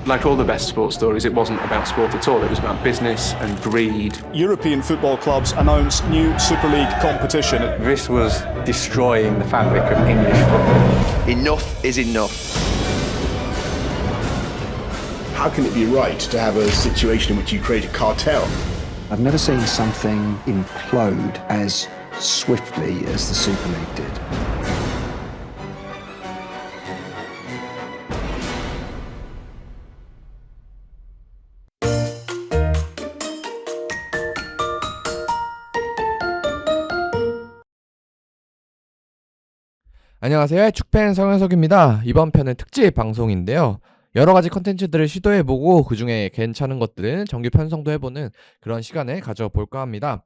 Like all the best sports stories, it wasn't about sport at all. It was about business and greed. European football clubs announce new Super League competition. This was destroying the fabric of English football. Enough is enough. How can it be right to have a situation in which you create a cartel? I've never seen something implode as swiftly as the Super League did. 안녕하세요. 축팬 성현석입니다. 이번 편은 특집 방송인데요. 여러가지 컨텐츠들을 시도해보고 그 중에 괜찮은 것들은 정규 편성도 해보는 그런 시간을 가져볼까 합니다.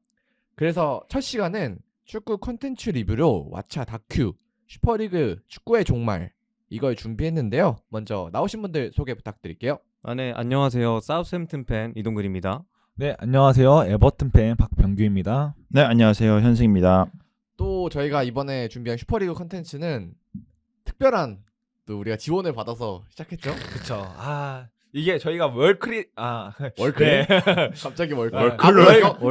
그래서 첫 시간은 축구 컨텐츠 리뷰로 왓챠 다큐 슈퍼리그 축구의 종말 이걸 준비했는데요. 먼저 나오신 분들 소개 부탁드릴게요. 네, 안녕하세요. 사우스햄튼 팬 이동글입니다. 네, 안녕하세요. 에버튼 팬 박병규입니다. 네, 안녕하세요. 현승입니다. 또 저희가 이번에 준비한 슈퍼리그 컨텐츠는 특별한 또 우리가 지원을 받아서 시작했죠. 그쵸. 이게 저희가 월클이 월클? 네. 갑자기 월클.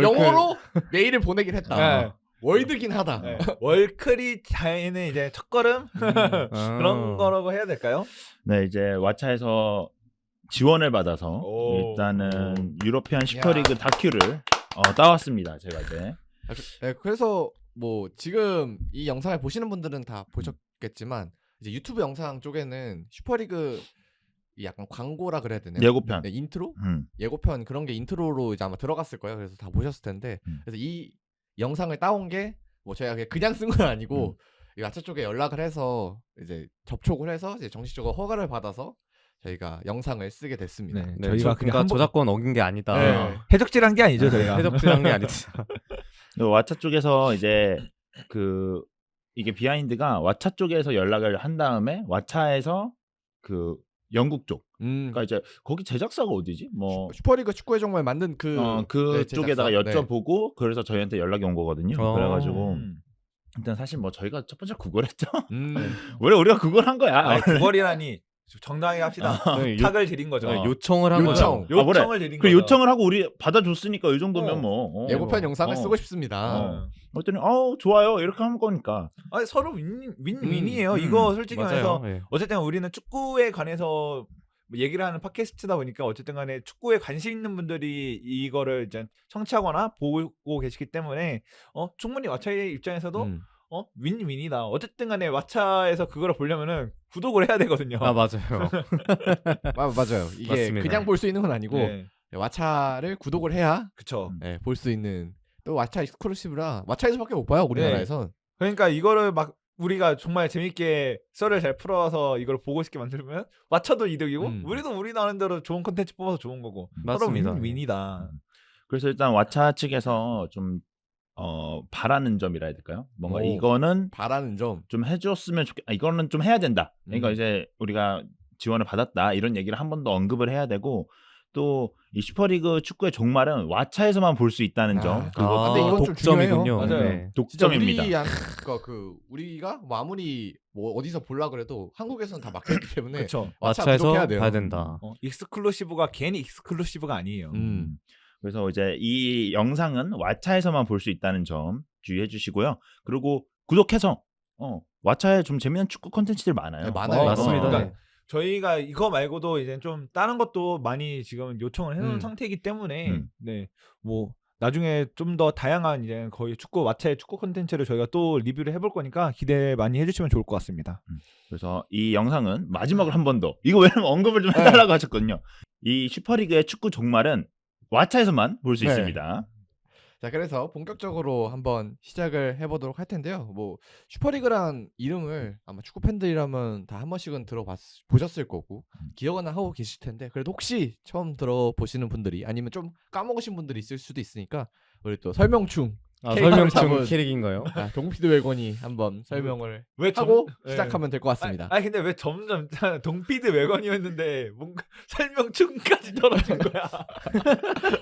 영어로 메일을 보내긴 했다. 네. 월드긴 하다. 네. 월클이 다에는 이제 첫걸음 그런 거라고 해야 될까요? 네, 이제 왓챠에서 지원을 받아서 일단은 유로피안 슈퍼리그 다큐를 따왔습니다. 제가 이제. 네, 그래서 뭐 지금 이 영상을 보시는 분들은 다 보셨겠지만 이제 유튜브 영상 쪽에는 슈퍼리그 약간 광고라 그래야 되나요? 예고편. 네, 인트로? 예고편 그런 게 인트로로 이제 아마 들어갔을 거예요. 그래서 다 보셨을 텐데 그래서 이 영상을 따온 게 뭐 저희가 그냥 쓴 건 아니고 이 왓챠 쪽에 연락을 해서 이제 접촉을 해서 이제 정식적으로 허가를 받아서 저희가 영상을 쓰게 됐습니다. 네, 저희가 그러니까 저작권 어긴 게 아니다. 네. 해적질한 게 아니죠, 저희가. 해적질한 게 아니다. 왓챠 쪽에서 이제 이게 비하인드가 왓챠 쪽에서 연락을 한 다음에 왓챠에서 그 영국 쪽 그러니까 이제 거기 제작사가 어디지? 뭐 슈퍼리그 축구의 종말 만든 그 쪽에다가 여쭤보고 그래서 저희한테 연락이 온 거거든요. 그래가지고 일단 사실 뭐 저희가 첫 번째 구걸했죠. 왜 우리가 구걸한 거야? 구걸이라니 정당하게 합시다. 탁을 드린 거죠. 요청을 한 거죠. 요청을 드린 그 거죠. 요청을 하고 우리 받아줬으니까 이 정도면 예고편 영상을 쓰고 싶습니다. 그랬더니 좋아요 이렇게 한 거니까 서로 윈윈이에요. 이거 솔직히 말해서 어쨌든 우리는 축구에 관해서 얘기를 하는 팟캐스트다 보니까 어쨌든 간에 축구에 관심 있는 분들이 이거를 이제 청취하거나 보고 계시기 때문에 충분히 왓챠의 입장에서도 윈윈이다. 어쨌든 간에 왓챠에서 그거를 보려면은 구독을 해야 되거든요. 맞아요. 맞아요. 이게 맞습니다. 그냥 볼 수 있는 건 아니고 왓챠를 구독을 해야 그쵸. 볼 수 있는 또 왓챠 익스클루시브라 왓챠에서밖에 못 봐요 우리나라에선. 그러니까 이거를 막 우리가 정말 재밌게 썰을 잘 풀어서 이걸 보고 싶게 만들면 왓챠도 이득이고 우리도 우리 나름대로 좋은 콘텐츠 뽑아서 좋은 거고 맞습니다. 서로 윈윈이다. 그래서 일단 왓챠 측에서 좀 바라는 점이라 해야 될까요? 뭔가 이거는 바라는 점 좀 해줬으면 좋겠다. 이거는 좀 해야 된다. 그러니까 이제 우리가 지원을 받았다 이런 얘기를 한 번 더 언급을 해야 되고 또 이 슈퍼리그 축구의 종말은 왓챠에서만 볼 수 있다는 점. 그리고 근데 이건 좀 독점이군요. 맞아요. 네. 독점입니다. 우리가 뭐 아무리 뭐 어디서 보려 그래도 한국에서는 다 막혀있기 때문에 그렇죠. 왓챠에서 봐야 된다. 익스클루시브가 괜히 익스클루시브가 아니에요. 그래서 이제 이 영상은 왓챠에서만 볼 수 있다는 점 주의해 주시고요. 그리고 구독해서 왓챠에 좀 재미있는 축구 콘텐츠들 많아요. 네, 많아요. 맞습니다. 그러니까 저희가 이거 말고도 이제 좀 다른 것도 많이 지금 요청을 해놓은 상태이기 때문에 뭐 나중에 좀 더 다양한 이제 거의 왓챠의 축구 콘텐츠를 저희가 또 리뷰를 해볼 거니까 기대 많이 해주시면 좋을 것 같습니다. 그래서 이 영상은 마지막으로 한 번 더 이거 왜냐면 언급을 좀 해달라고 하셨거든요. 이 슈퍼리그의 축구 종말은 왓챠에서만 볼 수 있습니다. 자, 그래서 본격적으로 한번 시작을 해보도록 할 텐데요. 뭐 슈퍼리그란 이름을 아마 축구 팬들이라면 다 한 번씩은 보셨을 거고 기억은 하고 계실 텐데 그래도 혹시 처음 들어보시는 분들이 아니면 좀 까먹으신 분들이 있을 수도 있으니까 우리 또 설명충 설명충 캐릭인가요? 동피드 웨건이 한번 설명을 왜 하고 시작하면 될 것 같습니다. 근데 왜 점점 동피드 외건이었는데 뭔가 설명충까지 떨어진 거야?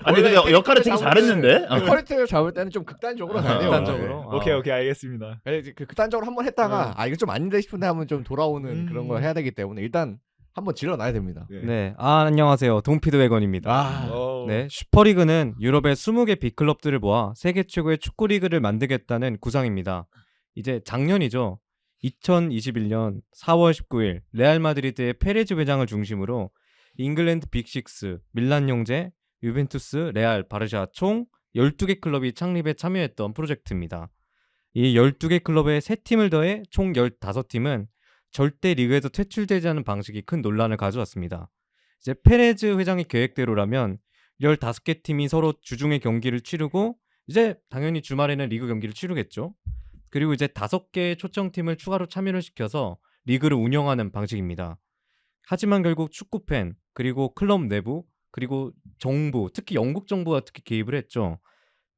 아니 근데 역할을 되게 잘했는데. 퀄리티를 잡을 때는 좀 극단적으로 가야 돼요. 극단적으로. 오케이 알겠습니다. 극단적으로 한번 했다가 이거 좀 아닌데 싶은데 하면 좀 돌아오는 그런 걸 해야 되기 때문에 일단 한번 질러놔야 됩니다. 네, 안녕하세요. 동피드 웨건입니다. 네, 슈퍼리그는 유럽의 20개 빅클럽들을 모아 세계 최고의 축구 리그를 만들겠다는 구상입니다. 이제 작년이죠. 2021년 4월 19일 레알 마드리드의 페레즈 회장을 중심으로 잉글랜드 빅식스, 밀란 형제, 유벤투스, 레알, 바르샤 총 12개 클럽이 창립에 참여했던 프로젝트입니다. 이 12개 클럽에 3팀을 더해 총 15팀은 절대 리그에서 퇴출되지 않은 방식이 큰 논란을 가져왔습니다. 이제 페레즈 회장의 계획대로라면 15개 팀이 서로 주중에 경기를 치르고 이제 당연히 주말에는 리그 경기를 치르겠죠. 그리고 이제 5개의 초청팀을 추가로 참여를 시켜서 리그를 운영하는 방식입니다. 하지만 결국 축구팬, 그리고 클럽 내부, 그리고 정부, 특히 영국 정부가 특히 개입을 했죠.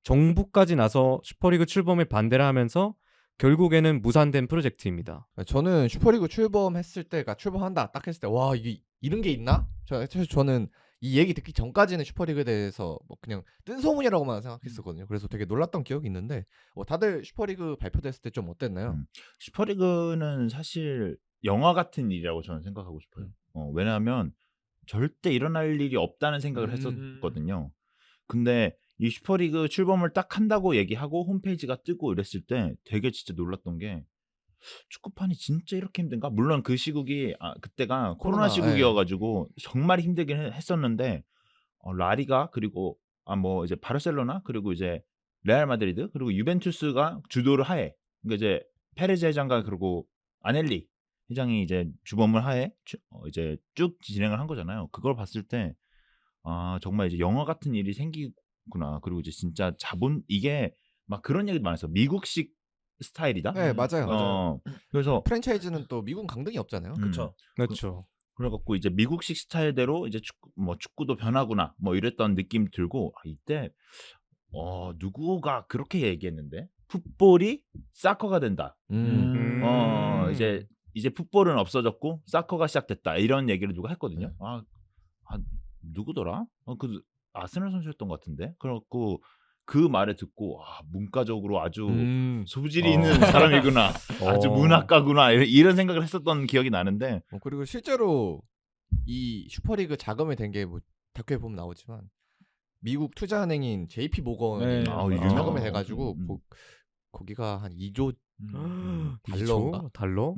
정부까지 나서 슈퍼리그 출범에 반대를 하면서 결국에는 무산된 프로젝트입니다. 저는 슈퍼리그 출범했을 때가 출범한다 딱 했을 때 와 이게 이런 게 있나? 사실 저는 이 얘기 듣기 전까지는 슈퍼리그에 대해서 뭐 그냥 뜬소문이라고만 생각했었거든요. 그래서 되게 놀랐던 기억이 있는데 다들 슈퍼리그 발표됐을 때 좀 어땠나요? 슈퍼리그는 사실 영화 같은 일이라고 저는 생각하고 싶어요. 왜냐하면 절대 일어날 일이 없다는 생각을 했었거든요. 근데 이 슈퍼리그 출범을 딱 한다고 얘기하고 홈페이지가 뜨고 이랬을 때 되게 진짜 놀랐던 게 축구판이 진짜 이렇게 힘든가? 물론 그 시국이 그때가 코로나 시국이어가지고 정말 힘들긴 했었는데 라리가 그리고 뭐 이제 바르셀로나 그리고 이제 레알 마드리드 그리고 유벤투스가 주도를 하에 그러니까 이제 페레즈 회장과 그리고 아넬리 회장이 이제 주범을 하에 이제 쭉 진행을 한 거잖아요. 그걸 봤을 때 정말 이제 영화 같은 일이 생기구나. 그리고 이제 진짜 자본 이게 막 그런 얘기 많았어. 미국식 스타일이다. 네, 맞아요. 그래서 프랜차이즈는 또 미국은 강등이 없잖아요. 그렇죠. 그렇죠. 그래갖고 이제 미국식 스타일대로 이제 축구도 변하구나 뭐 이랬던 느낌 들고 이때 누구가 그렇게 얘기했는데 풋볼이 사커가 된다. 이제 풋볼은 없어졌고 사커가 시작됐다 이런 얘기를 누가 했거든요. 누구더라? 그 아스널 선수였던 것 같은데. 그래갖고 그 말을 듣고 문과적으로 아주 소질이 있는 사람이구나. 아주 문학가구나 이런 생각을 했었던 기억이 나는데 그리고 실제로 이 슈퍼리그 자금이 된 게 뭐 다큐에 보면 나오지만 미국 투자은행인 JP 모건이 자금이 돼가지고 거기가 한 2조 달러인가? 달러?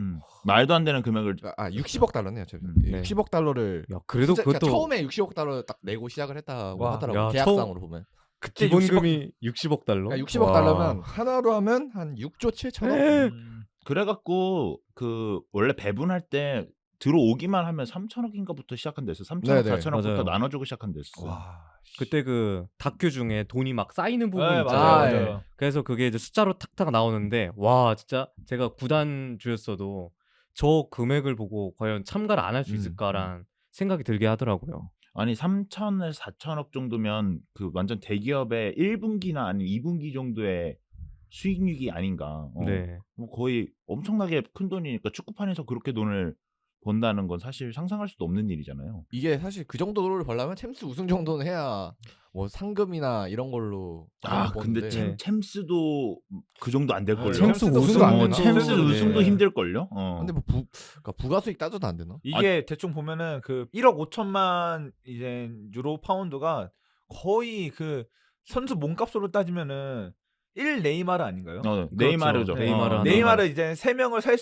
말도 안 되는 금액을 60억 달러네요. 60억 달러를 야, 그래도 그러니까 그것도 처음에 60억 달러 딱 내고 시작을 했다고 하더라고요. 야, 계약상으로 보면. 그때 기본금이 60억 달러? 그러니까 60억 달러면 하나로 하면 한 6조 7천억. 그래갖고 그 원래 배분할 때 들어오기만 하면 3천억인가부터 시작한 데서 3천억, 4천억부터 나눠주고 시작한 데서. 그때 그 다큐 중에 돈이 막 쌓이는 부분 있잖아요. 맞아요. 그래서 그게 이제 숫자로 탁탁 나오는데 와 진짜 제가 구단주였어도 저 금액을 보고 과연 참가를 안 할 수 있을까라는 생각이 들게 하더라고요. 아니 3천에서 4천억 정도면 그 완전 대기업의 1분기나 아니면 2분기 정도의 수익률이 아닌가. 뭐 거의 엄청나게 큰 돈이니까 축구판에서 그렇게 돈을 번다는 건 사실 상상할 수도 없는 일이잖아요. 이게 사실 그 정도를 벌려면 챔스 우승 정도는 해야 뭐 상금이나 이런 걸로. 근데 챔스도 그 정도 안 될 걸요. 챔스 우승도 안 되나? 챔스 우승도 힘들 걸요. 근데 뭐 그러니까 부가수익 따져도 안 되나? 이게 대충 보면은 그 1억 5천만 이제 유로 파운드가 거의 그 선수 몸값으로 따지면은 1 네이마르 아닌가요? 네이마르죠. 네이마르 이제 3명을 살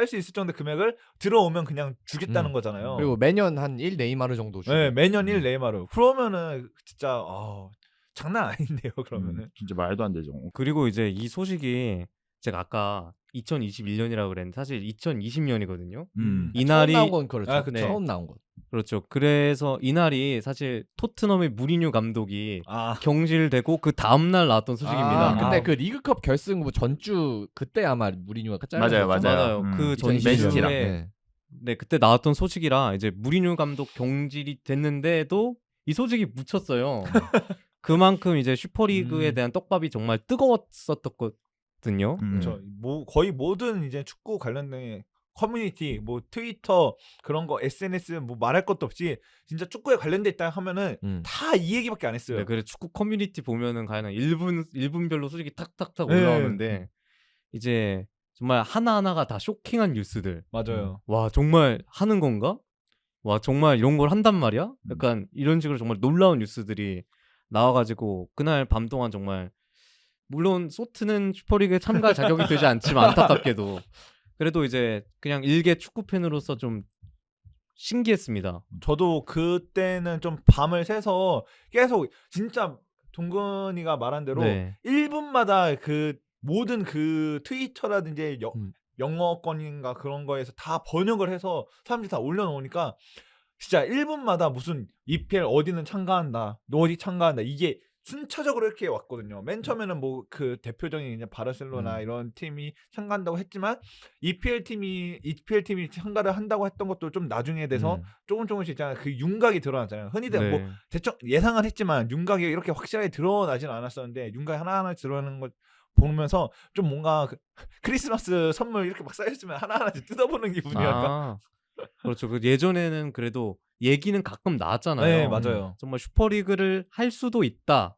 수 있을 정도 금액을 들어오면 그냥 주겠다는 거잖아요. 그리고 매년 한 1 네이마르 정도 주고. 네, 매년 1 네이마르. 그러면은 진짜 장난 아닌데요. 그러면은 진짜 말도 안 되죠. 그리고 이제 이 소식이 제가 아까 2021년이라고 그랬는데 사실 2020년이거든요. 이날이 처음 나온 건 그렇죠. 네. 처음 나온 건. 그렇죠. 그래서 이날이 사실 토트넘의 무리뉴 감독이 경질되고 그 다음 날 나왔던 소식입니다. 근데 그 리그컵 결승 뭐 전주 그때 아마 무리뉴가 잘렸었죠. 맞아요. 그 전주에 그때 나왔던 소식이라 이제 무리뉴 감독 경질이 됐는데도 이 소식이 묻혔어요. 그만큼 이제 슈퍼리그에 대한 떡밥이 정말 뜨거웠었거든요. 거의 모든 이제 축구 관련된 커뮤니티, 뭐 트위터 그런 거 SNS 뭐 말할 것도 없이 진짜 축구에 관련돼 있다 하면은 다 이 얘기밖에 안 했어요. 네, 그래 축구 커뮤니티 보면은 가능 1분별로 소식이 탁탁탁 올라오는데 이제 정말 하나하나가 다 쇼킹한 뉴스들. 맞아요. 와 정말 하는 건가? 와 정말 이런 걸 한단 말이야? 약간 이런 식으로 정말 놀라운 뉴스들이 나와가지고 그날 밤 동안 정말 물론 소트는 슈퍼리그에 참가할 자격이 되지 않지만 안타깝게도 그래도 이제 그냥 일개 축구 팬으로서 좀 신기했습니다. 저도 그때는 좀 밤을 새서 계속 진짜 동근이가 말한 대로 네. 1분마다 그 모든 그 트위터라든지 영어권인가 그런 거에서 다 번역을 해서 사람들이 다 올려놓으니까 진짜 1분마다 무슨 EPL 어디는 참가한다, 어디 참가한다 이게 순차적으로 이렇게 왔거든요. 맨 처음에는 뭐 그 대표적인 이제 바르셀로나 이런 팀이 참가한다고 했지만 EPL 팀이 참가를 한다고 했던 것도 좀 나중에 돼서 조금씩 있잖아요. 그 윤곽이 드러나잖아요. 흔히들 네. 뭐 대충 예상은 했지만 윤곽이 이렇게 확실하게 드러나진 않았었는데 윤곽이 하나하나 드러나는 것 보면서 좀 뭔가 크리스마스 선물 이렇게 막 쌓였으면 하나하나씩 뜯어보는 기분이랄까. 그렇죠. 그 예전에는 그래도 얘기는 가끔 나왔잖아요. 네, 맞아요. 정말 슈퍼리그를 할 수도 있다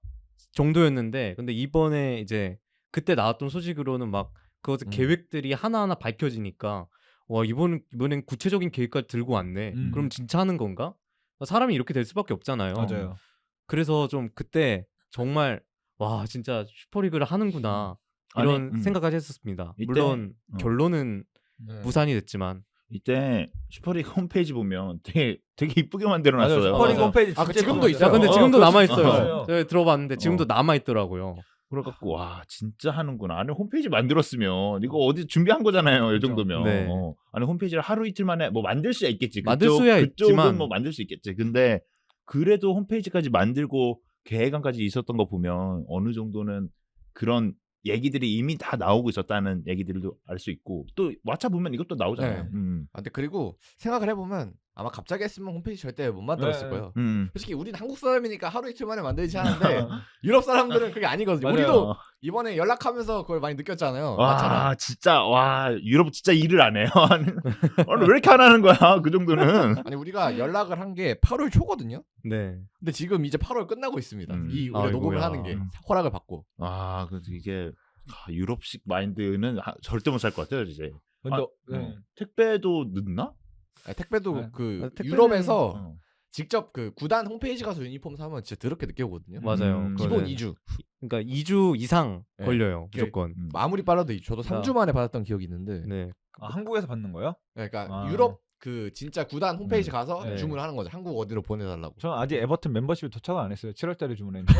정도였는데 근데 이번에 이제 그때 나왔던 소식으로는 막 그것의 계획들이 하나하나 밝혀지니까 와 이번엔 구체적인 계획까지 들고 왔네. 그럼 진짜 하는 건가? 사람이 이렇게 될 수밖에 없잖아요. 맞아요. 그래서 좀 그때 정말 와 진짜 슈퍼리그를 하는구나 이런 생각까지 했었습니다. 이때, 물론 결론은 무산이 됐지만 이때 슈퍼리그 홈페이지 보면 되게 이쁘게 만들어놨어요. 슈퍼리그 홈페이지 아, 그 진짜 지금도 예쁘게 있어요. 근데 지금도 그렇죠. 남아 있어요. 맞아요. 제가 들어봤는데 지금도 남아 있더라고요. 그래갖고 와 진짜 하는구나. 안에 홈페이지 만들었으면 이거 어디 준비한 거잖아요. 이 정도면. 네. 안에 홈페이지를 하루 이틀 만에 뭐 만들 수야 있겠지. 만들 수야 그쪽은 있지만 뭐 만들 수 있겠지. 근데 그래도 홈페이지까지 만들고 계획안까지 있었던 거 보면 어느 정도는 그런 얘기들이 이미 다 나오고 있었다는 얘기들도 알 수 있고 또 왓챠 보면 이것도 나오잖아요. 네. 아, 근데 그리고 생각을 해보면 아마 갑자기 했으면 홈페이지 절대 못 만들었을 네. 거예요. 음. 솔직히 우리는 한국 사람이니까 하루 이틀 만에 만들지 않은데 유럽 사람들은 그게 아니거든요. 맞아요. 우리도 이번에 연락하면서 그걸 많이 느꼈잖아요. 와 왓챠랑. 진짜 와 유럽 진짜 일을 안 해요. 아니, 왜 이렇게 안 하는 거야? 그 정도는. 아니 우리가 연락을 한 게 8월 초거든요. 네. 근데 지금 이제 8월 끝나고 있습니다. 이 우리가 아이고야. 녹음을 하는 게 허락을 받고. 아, 그래서 이게 유럽식 마인드는 절대 못 살 것 같아요, 이제. 근데 택배도 늦나? 아니, 택배도 네. 그 택배는- 유럽에서 어. 직접 그 구단 홈페이지 가서 유니폼 사면 진짜 더럽게 늦게 오거든요. 맞아요. 기본 그거는 2주. 그러니까 2주 이상 네. 걸려요. 이게- 무조건. 아무리 빨라도 2주. 저도 3주 만에 받았던 기억이 있는데. 네. 한국에서 받는 거예요? 그러니까 아. 유럽 그 진짜 구단 홈페이지 가서 네. 주문하는 거죠. 한국 어디로 보내달라고. 저는 아직 에버튼 멤버십을 도착을 안 했어요. 7월달에 주문했는데.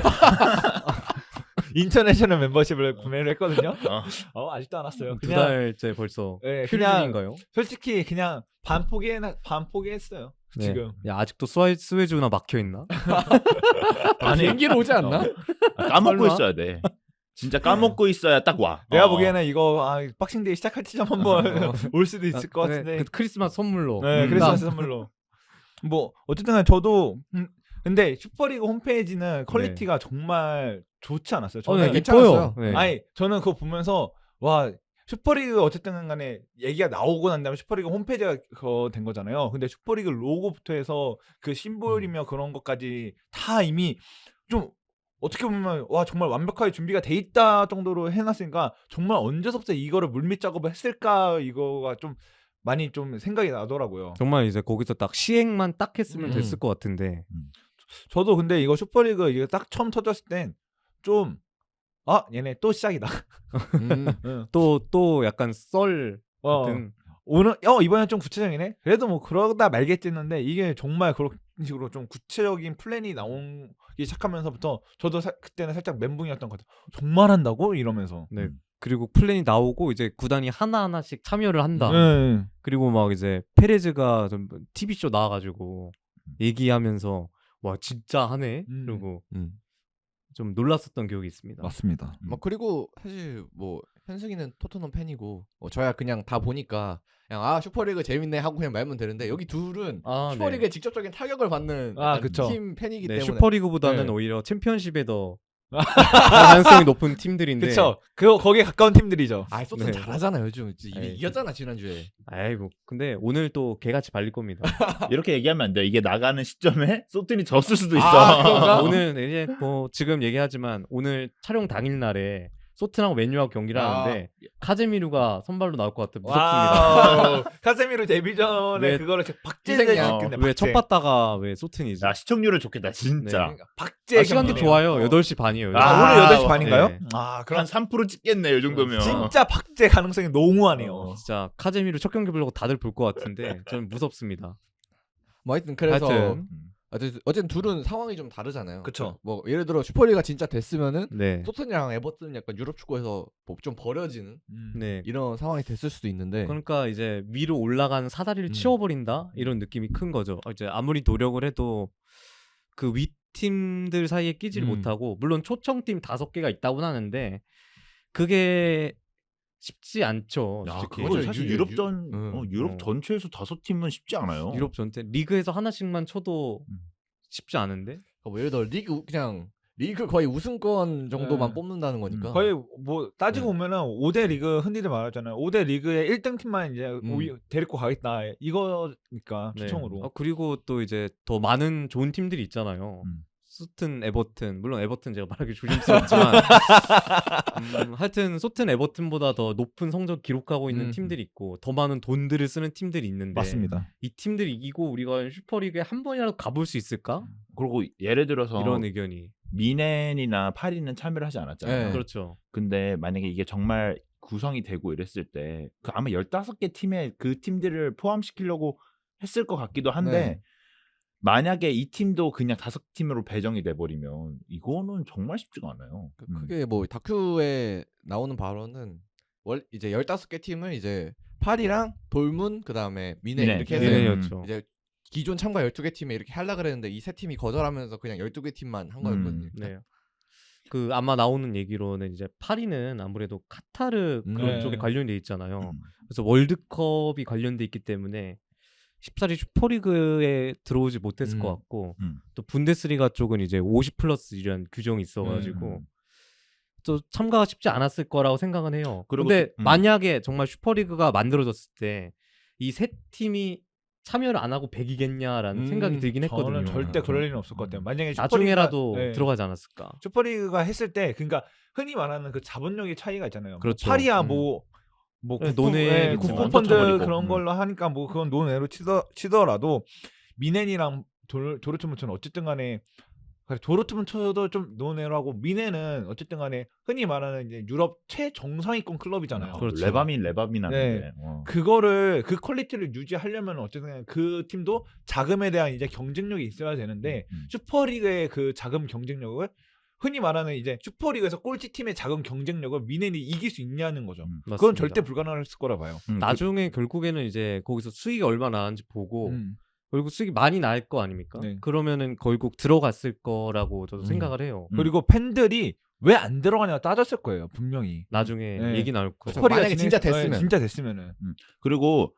인터내셔널 멤버십을 구매를 했거든요. 아직도 안 왔어요. 두 그냥 달째 벌써 네, 휴일 그냥 중인가요? 솔직히 그냥 반 포기했어요. 네. 지금. 야, 아직도 스웨즈나 막혀 있나? 아니, 비행기로 오지 않나? 까먹고 설마? 있어야 돼. 진짜 까먹고 있어야 딱 와. 내가 보기에는 이거 박싱데이 시작할 때쯤 한번 올 수도 있을 것 네, 같은데. 그 크리스마스 선물로. 네, 크리스마스 선물로. 뭐 어쨌든 간에 저도 근데 슈퍼리그 홈페이지는 퀄리티가 정말 좋지 않았어요. 저는 네, 괜찮았어요. 이뻐요. 네. 아니 저는 그거 보면서 와 슈퍼리그 어쨌든 간에 얘기가 나오고 난 다음에 슈퍼리그 홈페이지가 된 거잖아요. 근데 슈퍼리그 로고부터 해서 그 심볼이며 그런 것까지 다 이미 좀 어떻게 보면 와 정말 완벽하게 준비가 돼 있다 정도로 해놨으니까 정말 언제서부터 이거를 물밑 작업을 했을까 이거가 좀 많이 좀 생각이 나더라고요. 정말 이제 거기서 딱 시행만 딱 했으면 음. 됐을 것 같은데. 저도 근데 이거 슈퍼리그 이거 딱 처음 터졌을 땐 좀 얘네 또 시작이다. 응. 또 약간 썰 같은. 오늘 이번엔 좀 구체적이네. 그래도 뭐 그러다 말겠지 했는데 이게 정말 그런 식으로 좀 구체적인 플랜이 나오기 시작하면서부터 저도 그때는 살짝 멘붕이었던 것 같아요. 정말 한다고 이러면서. 네. 그리고 플랜이 나오고 이제 구단이 하나하나씩 참여를 한다. 네. 그리고 막 이제 페레즈가 좀 TV쇼 나와가지고 얘기하면서 와 진짜 하네. 그리고 좀 놀랐었던 기억이 있습니다. 맞습니다. 뭐 그리고 사실 뭐 현승이는 토트넘 팬이고 저야 그냥 다 보니까 그냥 슈퍼리그 재밌네 하고 그냥 말면 되는데 여기 둘은 슈퍼리그에 직접적인 타격을 받는 그쵸. 팀 팬이기 네, 때문에 슈퍼리그보다는 네. 오히려 챔피언십에 더 가능성이 높은 팀들인데. 그쵸. 거기에 가까운 팀들이죠. 소튼 네. 잘하잖아요 요즘. 에이. 이겼잖아 지난주에. 아이고 근데 오늘 또 개같이 발릴 겁니다. 이렇게 얘기하면 안 돼. 이게 나가는 시점에 소튼이 졌을 수도 있어. 오늘 이제 뭐 지금 얘기하지만 오늘 촬영 당일 날에 소튼하고 맨유하고 경기를 하는데 카제미루가 선발로 나올 것 같아 와우. 무섭습니다. 카세미로 데뷔 전에 왜 그거를 희생양. 왜 첫 봤다가 왜 소튼이지? 야 시청률은 좋겠다 진짜. 그러니까 박제 시간도 좋아요. 8시 반이에요. 오늘 8시 반인가요? 네. 그럼 한 3% 찍겠네 이 정도면. 진짜 박제 가능성이 너무하네요. 진짜 카제미루 첫 경기 보려고 다들 볼 것 같은데 저는 무섭습니다. 뭐 하여튼 그래서 하여튼 어쨌든 둘은 상황이 좀 다르잖아요. 그쵸. 뭐 예를 들어 슈퍼리가 진짜 됐으면은 네. 토트넘이랑 에버튼 약간 유럽 축구에서 뭐좀 버려지는 네. 이런 상황이 됐을 수도 있는데. 그러니까 이제 위로 올라가는 사다리를 치워버린다 이런 느낌이 큰 거죠. 이제 아무리 노력을 해도 그 위 팀들 사이에 끼지를 못하고 물론 초청팀 5개가 있다고는 하는데 그게 쉽지 않죠. 야, 솔직히. 그거 사실 유럽 어. 전체에서 5팀은 쉽지 않아요. 유럽 전체 리그에서 하나씩만 쳐도 쉽지 않은데. 뭐 예를 들어 리그 거의 우승권 정도만 네. 뽑는다는 거니까. 거의 뭐 따지고 보면은 5대 리그 흔히들 말하잖아요. 5대 리그의 1등 팀만 이제 데리고 가겠다 이거니까 네. 추천으로. 그리고 또 이제 더 많은 좋은 팀들이 있잖아요. 소튼, 에버튼 물론 에버튼 제가 말하기 조심스럽지만 하여튼 소튼, 에버튼보다 더 높은 성적 기록하고 있는 팀들이 있고 더 많은 돈들을 쓰는 팀들이 있는데 맞습니다. 이 팀들이 이기고 우리가 슈퍼리그에 한 번이라도 가볼 수 있을까? 그리고 예를 들어서 이런 의견이. 미넨이나 파리는 참여를 하지 않았잖아요. 네. 그렇죠. 근데 만약에 이게 정말 구성이 되고 이랬을 때 그 아마 15개 팀에 그 팀들을 포함시키려고 했을 것 같기도 한데 네. 만약에 이 팀도 그냥 5팀으로 배정이 돼버리면 이거는 정말 쉽지가 않아요. 그게 뭐 다큐에 나오는 발언은 이제 15개 팀을 이제 파리랑 돌문 그다음에 미네 미네. 이렇게 해서 미네였죠. 이제 기존 참가 12개 팀에 이렇게 하려고 그랬는데 이 세 팀이 거절하면서 그냥 12개 팀만 한 거였거든요. 네. 그 아마 나오는 얘기로는 이제 파리는 아무래도 카타르 그런 네. 쪽에 관련돼 있잖아요. 그래서 월드컵이 관련돼 있기 때문에 쉽사리 슈퍼리그에 들어오지 못했을 것 같고 또 분데스리가 쪽은 이제 50+ 이런 규정이 있어가지고 또 참가가 쉽지 않았을 거라고 생각은 해요. 그런데 만약에 정말 슈퍼리그가 만들어졌을 때 이 세 팀이 참여를 안 하고 100이겠냐라는 생각이 들긴 했거든요. 저는 절대 그럴 일은 없을 것 같아요. 만약에 나중에라도 네. 들어가지 않았을까. 슈퍼리그가 했을 때 그러니까 흔히 말하는 그 자본력의 차이가 있잖아요. 그렇죠. 뭐 파리야 네, 논외 국부펀드 엄청 그런 걸로 하니까 뭐 그건 논외로 치더라도 미넨이랑 도르트문트는 어쨌든 간에 도르트문트도 좀 논외로 하고 미넨은 어쨌든 간에 흔히 말하는 이제 유럽 최정상위권 클럽이잖아요. 그렇죠. 레바민 하는데 네. 그거를 그 퀄리티를 유지하려면 어쨌든 간에 그 팀도 자금에 대한 이제 경쟁력이 있어야 되는데 슈퍼리그의 그 자금 경쟁력을 흔히 말하는 이제 슈퍼리그에서 꼴찌 팀의 자금 경쟁력을 미넨이 이길 수 있냐는 거죠. 그건 맞습니다. 절대 불가능할 거라 봐요. 나중에 결국에는 이제 거기서 수익이 얼마나 나는지 보고 그리고 수익이 많이 날 거 아닙니까? 네. 그러면은 결국 들어갔을 거라고 저도 생각을 해요. 그리고 팬들이 왜 안 들어가냐고 따졌을 거예요, 분명히. 나중에 네. 얘기 나올 거. 슈퍼리그가 만약에 진짜 됐으면. 진짜 됐으면은. 그리고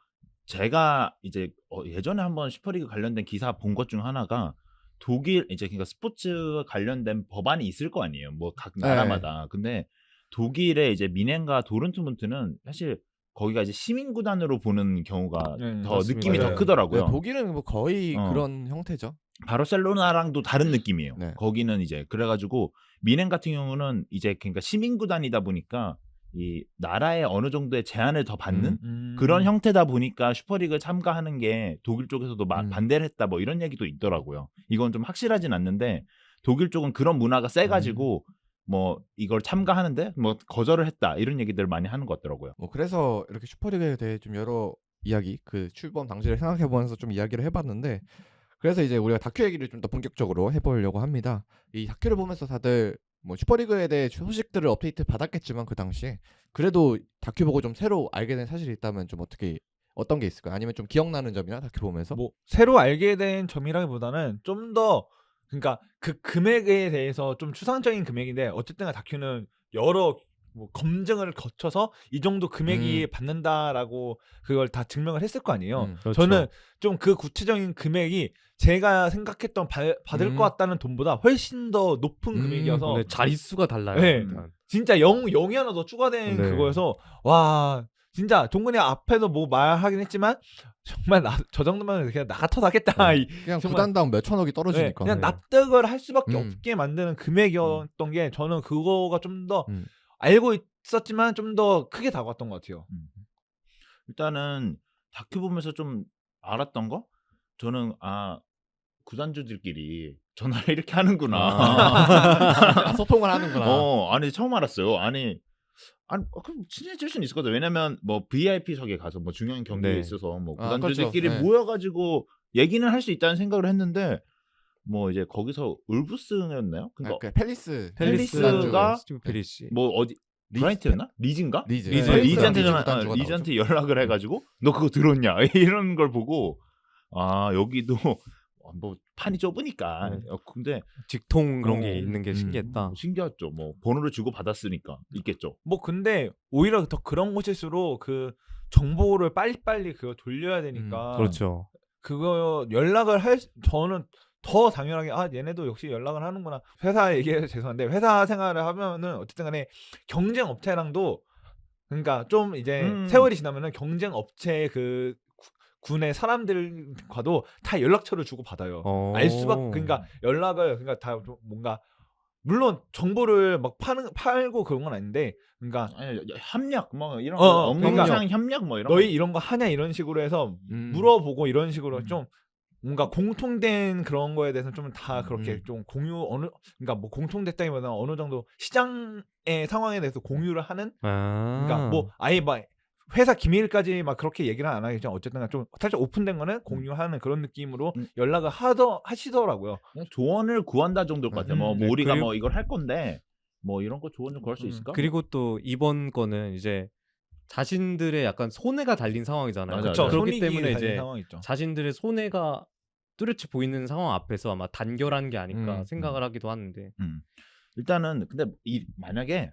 제가 이제 예전에 한번 슈퍼리그 관련된 기사 본 것 중 하나가 독일 이제 그러니까 스포츠 관련된 법안이 있을 거 아니에요. 뭐 각 나라마다. 근데 독일의 이제 미넨과 도르트문트는 사실 거기가 이제 시민 구단으로 보는 경우가 더 맞습니다. 느낌이 더 네. 크더라고요. 네, 독일은 뭐 거의 그런 형태죠. 바르셀로나랑도 다른 느낌이에요. 네. 거기는 이제 그래가지고 미넨 같은 경우는 이제 그러니까 시민 구단이다 보니까 이 나라의 어느 정도의 제한을 더 받는 그런 형태다 보니까 슈퍼리그 참가하는 게 독일 쪽에서도 반대를 했다 뭐 이런 얘기도 있더라고요. 이건 좀 확실하진 않는데 독일 쪽은 그런 문화가 세가지고 뭐 이걸 참가하는데 뭐 거절을 했다 이런 얘기들 많이 하는 것 같더라고요. 뭐 그래서 이렇게 슈퍼리그에 대해 좀 여러 이야기 그 출범 당시를 생각해보면서 좀 이야기를 해봤는데 그래서 이제 우리가 다큐 얘기를 좀 더 본격적으로 해보려고 합니다. 이 다큐를 보면서 다들 뭐 슈퍼리그에 대해 소식들을 업데이트 받았겠지만 그 당시에 그래도 다큐 보고 좀 새로 알게 된 사실이 있다면 좀 어떤 게 있을까요? 아니면 좀 기억나는 점이나 다큐 보면서? 뭐 새로 알게 된 점이라기보다는 좀 더 그러니까 그 금액에 대해서 좀 추상적인 금액인데 어쨌든 다큐는 여러 뭐 검증을 거쳐서 이 정도 금액이 받는다라고 그걸 다 증명을 했을 거 아니에요. 그렇죠. 저는 좀 그 구체적인 금액이 제가 생각했던 받을 것 같다는 돈보다 훨씬 더 높은 금액이어서 근데 자릿수가 달라요. 네. 일단. 진짜 0이 하나 더 추가된 네. 그거여서 와 진짜 동근이 앞에도 뭐 말하긴 했지만 정말 저 정도면 그냥 나 같아도 하겠다. 그냥 정말- 구단당 몇천억이 떨어지니까. 그냥 네. 납득을 할 수밖에 없게 만드는 금액이었던 게 저는 그거가 좀 더 알고 있었지만 좀 더 크게 다가왔던 것 같아요. 일단은 다큐 보면서 좀 알았던 거? 저는 구단주들끼리 전화를 이렇게 하는구나. 소통을 하는구나. 아니 처음 알았어요. 아니 그럼 친해질 수는 있을 것 같아요. 왜냐면 뭐 VIP석에 가서 뭐 중요한 경기에 네. 있어서 뭐 그렇죠. 구단주들끼리 네. 모여가지고 얘기는 할 수 있다는 생각을 했는데 뭐 이제 거기서 울브스였나요? 그러니까 펠리스가 스티브 페리시. 뭐 어디 브라이트였나? 리즈인가? 리즈. 리즈. 네, 리즈한테 리즈 전화, 구단주가 리즈한테 연락을 해가지고 너 그거 들었냐 이런 걸 보고 여기도 뭐 판이 좁으니까 네. 근데 직통 그런 게 있는 게 신기했다. 신기했죠. 뭐 번호를 주고 받았으니까 있겠죠. 뭐 근데 오히려 더 그런 곳일수록 그 정보를 빨리빨리 그거 돌려야 되니까 그렇죠. 그거 저는 더 당연하게 얘네도 역시 연락을 하는구나. 회사 얘기해서 죄송한데 회사 생활을 하면은 어쨌든 간에 경쟁 업체랑도 그러니까 좀 이제 세월이 지나면은 경쟁 업체 그 군의 사람들과도 다 연락처를 주고 받아요. 알 수밖에 그러니까 연락을 그러니까 다 좀 뭔가 물론 정보를 막 팔고 그런 건 아닌데 그러니까 아니, 협력 뭐 이런 거 업무상 협력 뭐 이런 너희 거. 이런 거 하냐 이런 식으로 해서 물어보고 이런 식으로 좀 뭔가 공통된 그런 거에 대해서 좀 다 그렇게 좀 그러니까 뭐 공통됐다기보다는 어느 정도 시장의 상황에 대해서 공유를 하는 그러니까 뭐 아예 막 회사 기밀까지 막 그렇게 얘기를 안 하겠지만 어쨌든 좀 살짝 오픈된 거는 공유하는 그런 느낌으로 연락을 하시더라고요. 그냥 조언을 구한다 정도일 것 같아요. 뭐 네, 우리가 그리고- 뭐 이걸 할 건데 뭐 이런 거 조언 좀 구할 수 있을까? 그리고 또 이번 거는 이제 자신들의 약간 손해가 달린 상황이잖아요. 맞아요. 그렇죠. 그렇기 손익이 때문에 달린 이제 상황이 있죠. 자신들의 손해가 뚜렷이 보이는 상황 앞에서 아마 단결한 게 아닐까 생각을 하기도 하는데. 일단은 근데 만약에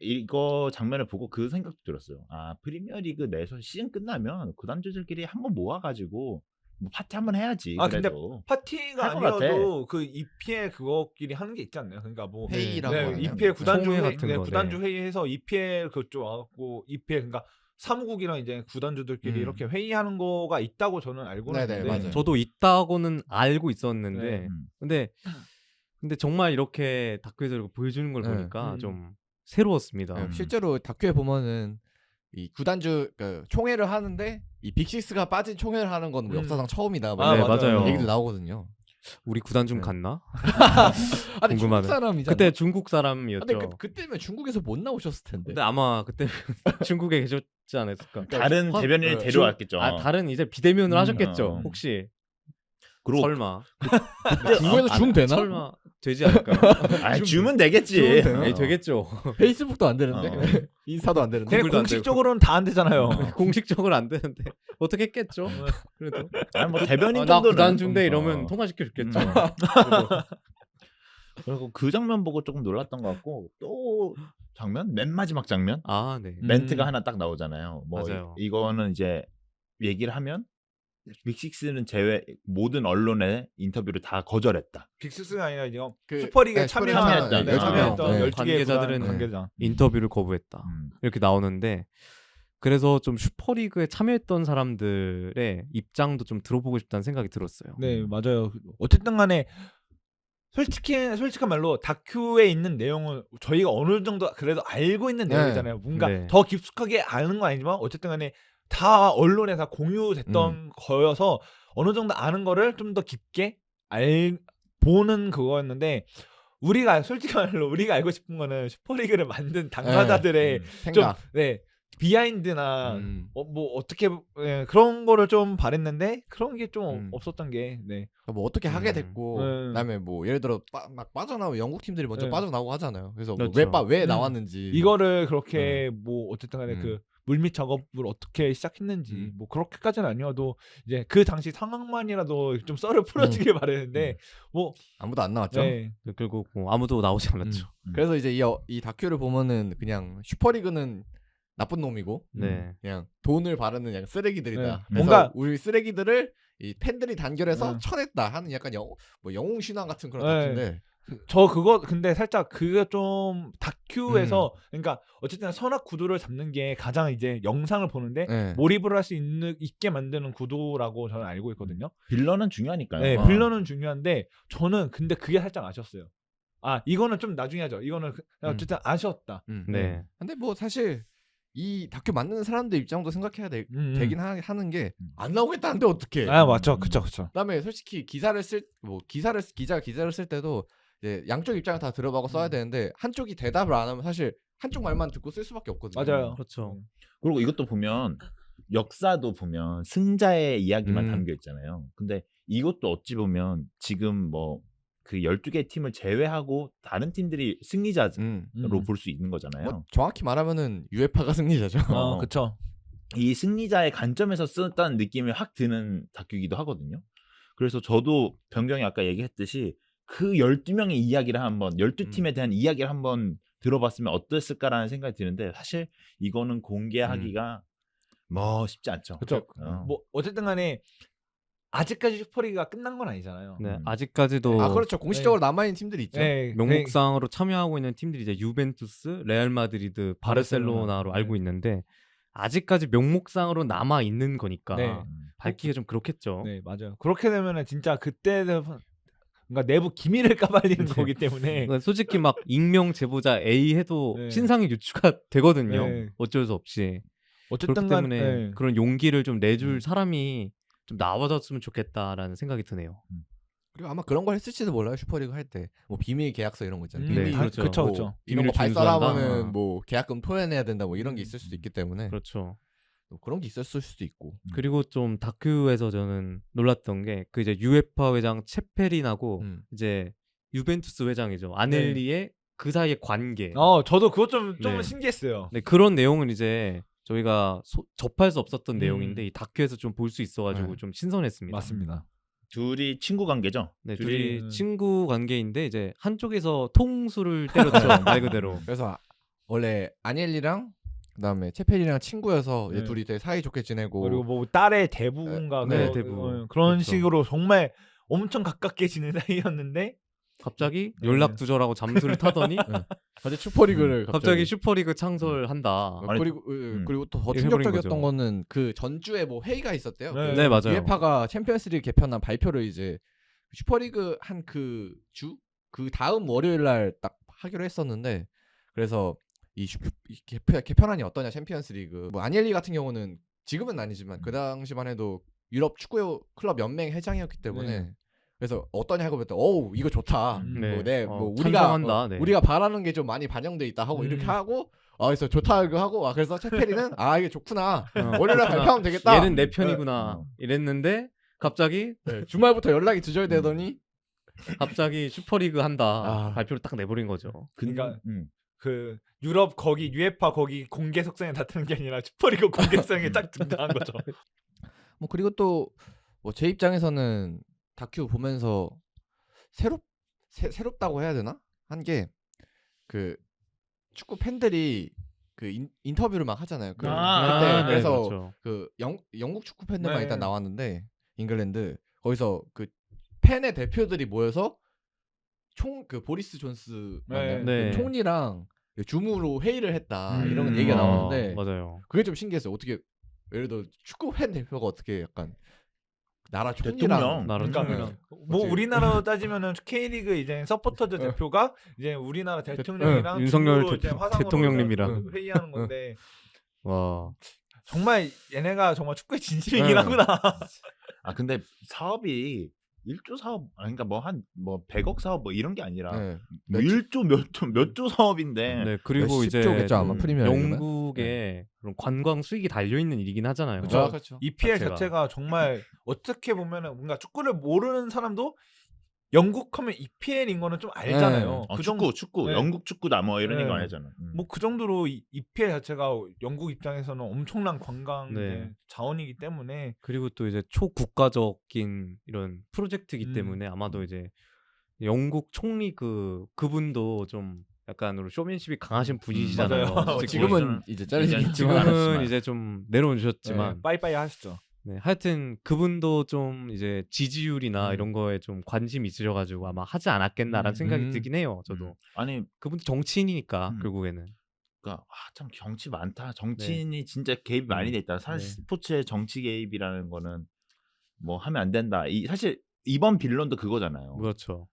이거 장면을 보고 그 생각도 들었어요. 프리미어리그 내에서 시즌 끝나면 구단주들끼리 한번 모아가지고 뭐 파티 한번 해야지. 근데 그래도. 파티가 할것 아니어도 그 EPL 그거끼리 하는 게 있지 않나요? 그러니까 뭐 회의라고 하나요? EPL 구단주 총회 회의, 같은 거, 구단주 회의해서 EPL 그쪽 와갖고 EPL 그러니까 사무국이랑 이제 구단주들끼리 이렇게 회의하는 거가 있다고 저는 알고는 네네, 있는데 맞아요. 저도 있다고는 알고 있었는데 네. 근데 정말 이렇게 다큐에서 이렇게 보여주는 걸 네. 보니까 좀 새로웠습니다. 네, 실제로 다큐에 보면은 이 구단주 총회를 하는데 이 빅식스가 빠진 총회를 하는 건 역사상 처음이다. 뭐 이런 맞아요. 얘기도 나오거든요. 우리 구단 좀 네. 갔나? 근데 중국 궁금하네. 사람이잖아. 그때 중국 사람이었죠. 근데 그때면 중국에서 못 나오셨을 텐데. 근데 아마 그때 중국에 계셨지 않았을까? 다른 대변인을 데려왔겠죠. 다른 이제 비대면을 하셨겠죠. 어. 혹시 그리고 설마 중국에서 줌 되나? 설마 되지 않을까요? 주면 되겠지. 주면 되나? 에이, 되겠죠. 페이스북도 안 되는데 인스타도 안 되는데. 근데 구글도 안 되고. 공식적으로는 다 안 되잖아요. 공식적으로 안 되는데 어떻게 했겠죠? 그래도 뭐 대변인 나 정도는 구단주인데 이러면 통화시켜 줬겠죠. 그리고 그 장면 보고 조금 놀랐던 것 같고 또 장면 맨 마지막 장면 네. 멘트가 하나 딱 나오잖아요. 뭐 맞아요. 이거는 이제 얘기를 하면 빅식스는 제외 모든 언론의 인터뷰를 다 거절했다. 빅스가 아니라 이제 그- 슈퍼리그에 네, 참여했던 슈퍼리그 참여했던 네. 12개 관계자들은 관계자. 인터뷰를 거부했다. 이렇게 나오는데 그래서 좀 슈퍼리그에 참여했던 사람들의 입장도 좀 들어보고 싶다는 생각이 들었어요. 네, 맞아요. 어쨌든 간에 솔직한 말로 다큐에 있는 내용은 저희가 어느 정도 그래도 알고 있는 네. 내용이잖아요. 뭔가 네. 더 깊숙하게 아는 건 아니지만 어쨌든 간에 다 언론에 다 공유됐던 거여서 어느 정도 아는 거를 좀 더 깊게 보는 그거였는데 솔직히 말로 우리가 알고 싶은 거는 슈퍼리그를 만든 당사자들의 생각. 비하인드나 뭐 어떻게 그런 거를 좀 바랬는데 그런 게 좀 없었던 게 뭐 어떻게 하게 됐고 그다음에 뭐 예를 들어 막 빠져나오고 영국 팀들이 먼저 네. 빠져나오고 하잖아요. 그래서 그렇죠. 뭐 왜 나왔는지 이거를 그렇게 뭐 어쨌든 간에 그 물밑 작업을 어떻게 시작했는지 뭐 그렇게까지는 아니어도 이제 그 당시 상황만이라도 좀 썰을 풀어주길 바랬는데 뭐 아무도 안 나왔죠. 네. 결국 뭐 아무도 나오지 않았죠. 그래서 이제 이 다큐를 보면은 그냥 슈퍼리그는 나쁜 놈이고 네. 그냥 돈을 바르는 약간 쓰레기들이다. 네. 그래서 뭔가- 우리 쓰레기들을 이 팬들이 단결해서 네. 쳐냈다 하는 약간 영웅 신화 같은 그런 네. 다큐인데 근데 살짝 그거 좀 다큐에서 그러니까 어쨌든 선악 구도를 잡는 게 가장 이제 영상을 보는데 네. 몰입을 할 수 있게 만드는 구도라고 저는 알고 있거든요. 빌런은 중요하니까요. 네, 빌런은 중요한데 저는 근데 그게 살짝 아쉬웠어요. 이거는 좀 나중에 하죠. 이거는 어쨌든 아쉬웠다. 네. 근데 뭐 사실 이 다큐 만드는 사람들 입장도 생각해야 되긴 하는 게 안 나오겠다는데 어떡해. 맞죠. 그쵸. 그다음에 솔직히 기사를 쓸 때도 이제 양쪽 입장을 다 들어보고 써야 되는데 한쪽이 대답을 안 하면 사실 한쪽 말만 듣고 쓸 수밖에 없거든요. 맞아요. 그렇죠. 그리고 이것도 보면 역사도 보면 승자의 이야기만 담겨 있잖아요. 근데 이것도 어찌 보면 지금 뭐 그 12개 팀을 제외하고 다른 팀들이 승리자로 볼 수 있는 거잖아요. 뭐 정확히 말하면은 UEFA가 승리자죠. 그쵸. 이 승리자의 관점에서 썼다는 느낌이 확 드는 다큐이기도 하거든요. 그래서 저도 변경이 아까 얘기했듯이 그 12명의 이야기를 한번 12팀에 대한 이야기를 한번 들어봤으면 어땠을까라는 생각이 드는데 사실 이거는 공개하기가 뭐 쉽지 않죠. 그렇죠. 뭐 어쨌든 간에 아직까지 슈퍼리그가 끝난 건 아니잖아요. 네, 아직까지도 그렇죠. 공식적으로 남아있는 팀들이 있죠. 명목상으로 참여하고 있는 팀들이 이제 유벤투스, 레알 마드리드, 바르셀로나로 알고 있는데 아직까지 명목상으로 남아 있는 거니까 밝히기가 좀 그렇겠죠. 네, 맞아요. 그렇게 되면은 진짜 그때는 그러니까 내부 기밀을 까발리는 거기 때문에 그러니까 솔직히 막 익명 제보자 A 해도 신상이 유추가 되거든요. 어쩔 수 없이. 어쨌든 그렇기 때문에 그런 용기를 좀 내줄 사람이 좀 나와줬으면 좋겠다라는 생각이 드네요. 그리고 아마 그런 걸 했을지도 몰라요. 슈퍼리그 할 때 뭐 비밀 계약서 이런 거 있잖아요. 네, 비밀 그렇죠. 그쵸. 이런 거 비밀을 발설하면은 뭐 계약금 토해내야 된다 뭐 이런 게 있을 수도 있기 때문에 그렇죠. 그런 게 있었을 수도 있고. 그리고 좀 다큐에서 저는 놀랐던 게 그 이제 유에파 회장 체페린하고 이제 유벤투스 회장이죠. 아넬리의 그 사이의 관계. 저도 그것 좀 신기했어요. 네, 그런 내용은 이제 저희가 접할 수 없었던 내용인데 이 다큐에서 좀 볼 수 있어가지고 좀 신선했습니다. 맞습니다. 둘이 친구 관계죠? 네, 둘이 친구 관계인데 이제 한쪽에서 통수를 때렸죠. 말 그대로. 그래서 원래 아넬리랑 그다음에 체페린이랑 친구여서 이제 둘이 되게 사이 좋게 지내고 그리고 뭐 딸의 대부인가 대부. 그런 그렇죠. 식으로 정말 엄청 가깝게 지낸 사이였는데 갑자기 연락 두절하고 잠수를 타더니 갑자기 슈퍼리그를 갑자기 슈퍼리그 창설한다. 그리고 또 더 충격적이었던 거는 그 전주에 뭐 회의가 있었대요. 네, 맞아요. 유에파가 챔피언스리그 개편한 발표를 이제 슈퍼리그 한 그 다음 월요일 날 딱 하기로 했었는데 그래서 이 개편안이 어떠냐 챔피언스리그 뭐 아니엘리 같은 경우는 지금은 아니지만 그 당시만 해도 유럽 축구 클럽 연맹 회장이었기 때문에 그래서 어떠냐 하고 봤더니 어우 이거 좋다. 뭐 우리가 바라는 게 좀 많이 반영돼 있다 하고 이렇게 하고 그래서 좋다 이거 하고 그래서 체페리는 이게 좋구나. 월요일에 발표하면 되겠다. 얘는 내 편이구나. 이랬는데 갑자기 주말부터 연락이 두절되더니 갑자기 슈퍼리그 한다. 발표를 딱 내버린 거죠. 그러니까 그 유럽 거기 유에파 거기 공개 석상에 나타난 게 아니라 슈퍼리그 공개 석상에 딱 등장한 거죠. 뭐 그리고 또 뭐 제 입장에서는 다큐 보면서 새롭다고 해야 되나? 한 게 그 축구 팬들이 그 인터뷰를 막 하잖아요. 그때 그래서 그렇죠. 그 영국 축구 팬들만 일단 나왔는데 잉글랜드 거기서 그 팬의 대표들이 모여서 그 보리스 존스 그 총리랑 줌으로 회의를 했다 이런 얘기가 나오는데 맞아요. 그게 좀 신기했어요. 어떻게 예를 들어 축구 팬 대표가 어떻게 약간 나라 총리랑 뭐 우리나라로 따지면은 K리그 이제 서포터즈 대표가 이제 우리나라 대통령이랑 윤석열 이제 대통령님이랑 회의하는 건데 와 정말 얘네가 정말 축구에 진심이긴 하구나. 근데 사업이 1조 사업 그러니까 뭐 100억 사업 뭐 이런 게 아니라 뭐 1조 몇 조 사업인데 네, 그리고 이제 아마 영국의 그런 관광 수익이 달려 있는 일이긴 하잖아요. 그렇죠. EPL 자체가 정말 어떻게 보면은 뭔가 축구를 모르는 사람도 영국 하면 EPL인 거는 좀 알잖아요. 축구 영국 축구다 뭐 이런 얘기 안 하잖아. 뭐 그 정도로 EPL 자체가 영국 입장에서는 엄청난 관광 자원이기 때문에 그리고 또 이제 초국가적인 이런 프로젝트이기 때문에 아마도 이제 영국 총리 그분도 좀 약간 쇼맨십이 강하신 분이시잖아요. 지금은 이제 잘리셨지만 지금은 이제 좀 내려오셨지만 빠이빠이 하시죠. 네, 하여튼 그분도 좀 이제 지지율이나 이런 거에 좀 관심이 있으셔가지고 아마 하지 않았겠나라는 생각이 들긴 해요. 저도. 아니 그분도 정치인이니까 결국에는. 그러니까 참 정치 많다. 정치인이 진짜 개입이 많이 돼 있다. 사실 스포츠의 정치 개입이라는 거는 뭐 하면 안 된다. 사실 이번 빌런도 그거잖아요. 그렇죠.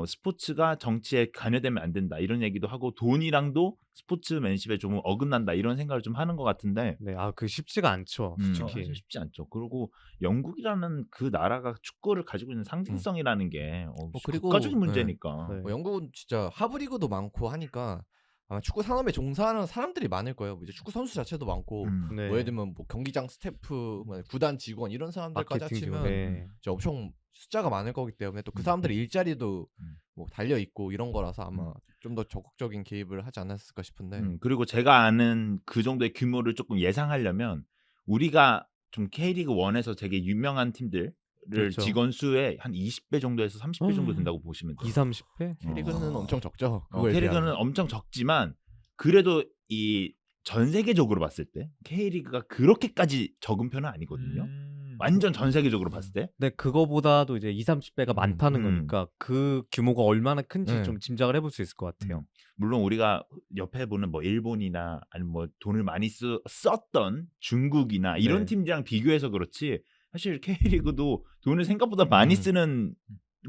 스포츠가 정치에 관여되면 안 된다 이런 얘기도 하고 돈이랑도 스포츠맨십에 좀 어긋난다 이런 생각을 좀 하는 것 같은데 네, 그 쉽지가 않죠. 솔직히. 사실 쉽지 않죠. 그리고 영국이라는 그 나라가 축구를 가지고 있는 상징성이라는 게 그리고 국가적인 문제니까. 네. 영국은 진짜 하브리그도 많고 하니까 아마 축구 산업에 종사하는 사람들이 많을 거예요. 뭐 이제 축구 선수 자체도 많고 네. 뭐 예를 들면 뭐 경기장 스태프, 뭐 구단 직원 이런 사람들까지 마케팅 합치면 직원, 네. 이제 엄청 숫자가 많을 거기 때문에 또 그 사람들의 일자리도 뭐 달려 있고 이런 거라서 아마 좀 더 적극적인 개입을 하지 않았을까 싶은데. 그리고 제가 아는 그 정도의 규모를 조금 예상하려면 우리가 좀 K리그 1에서 되게 유명한 팀들을 그렇죠. 직원 수의 한 20배 정도에서 30배 정도 된다고 보시면 돼요. 20-30배? K리그는 엄청 적죠. 그거에 K리그는 비하면. 엄청 적지만 그래도 이 전 세계적으로 봤을 때 K리그가 그렇게까지 적은 편은 아니거든요. 완전 전 세계적으로 봤을 때. 근데 그거보다도 이제 20-30배가 많다는 거니까 그 규모가 얼마나 큰지 좀 짐작을 해볼 수 있을 것 같아요. 물론 우리가 옆에 보는 뭐 일본이나 아니면 뭐 돈을 많이 썼던 중국이나 이런 네. 팀들이랑 비교해서 그렇지 사실 K리그도 돈을 생각보다 많이 쓰는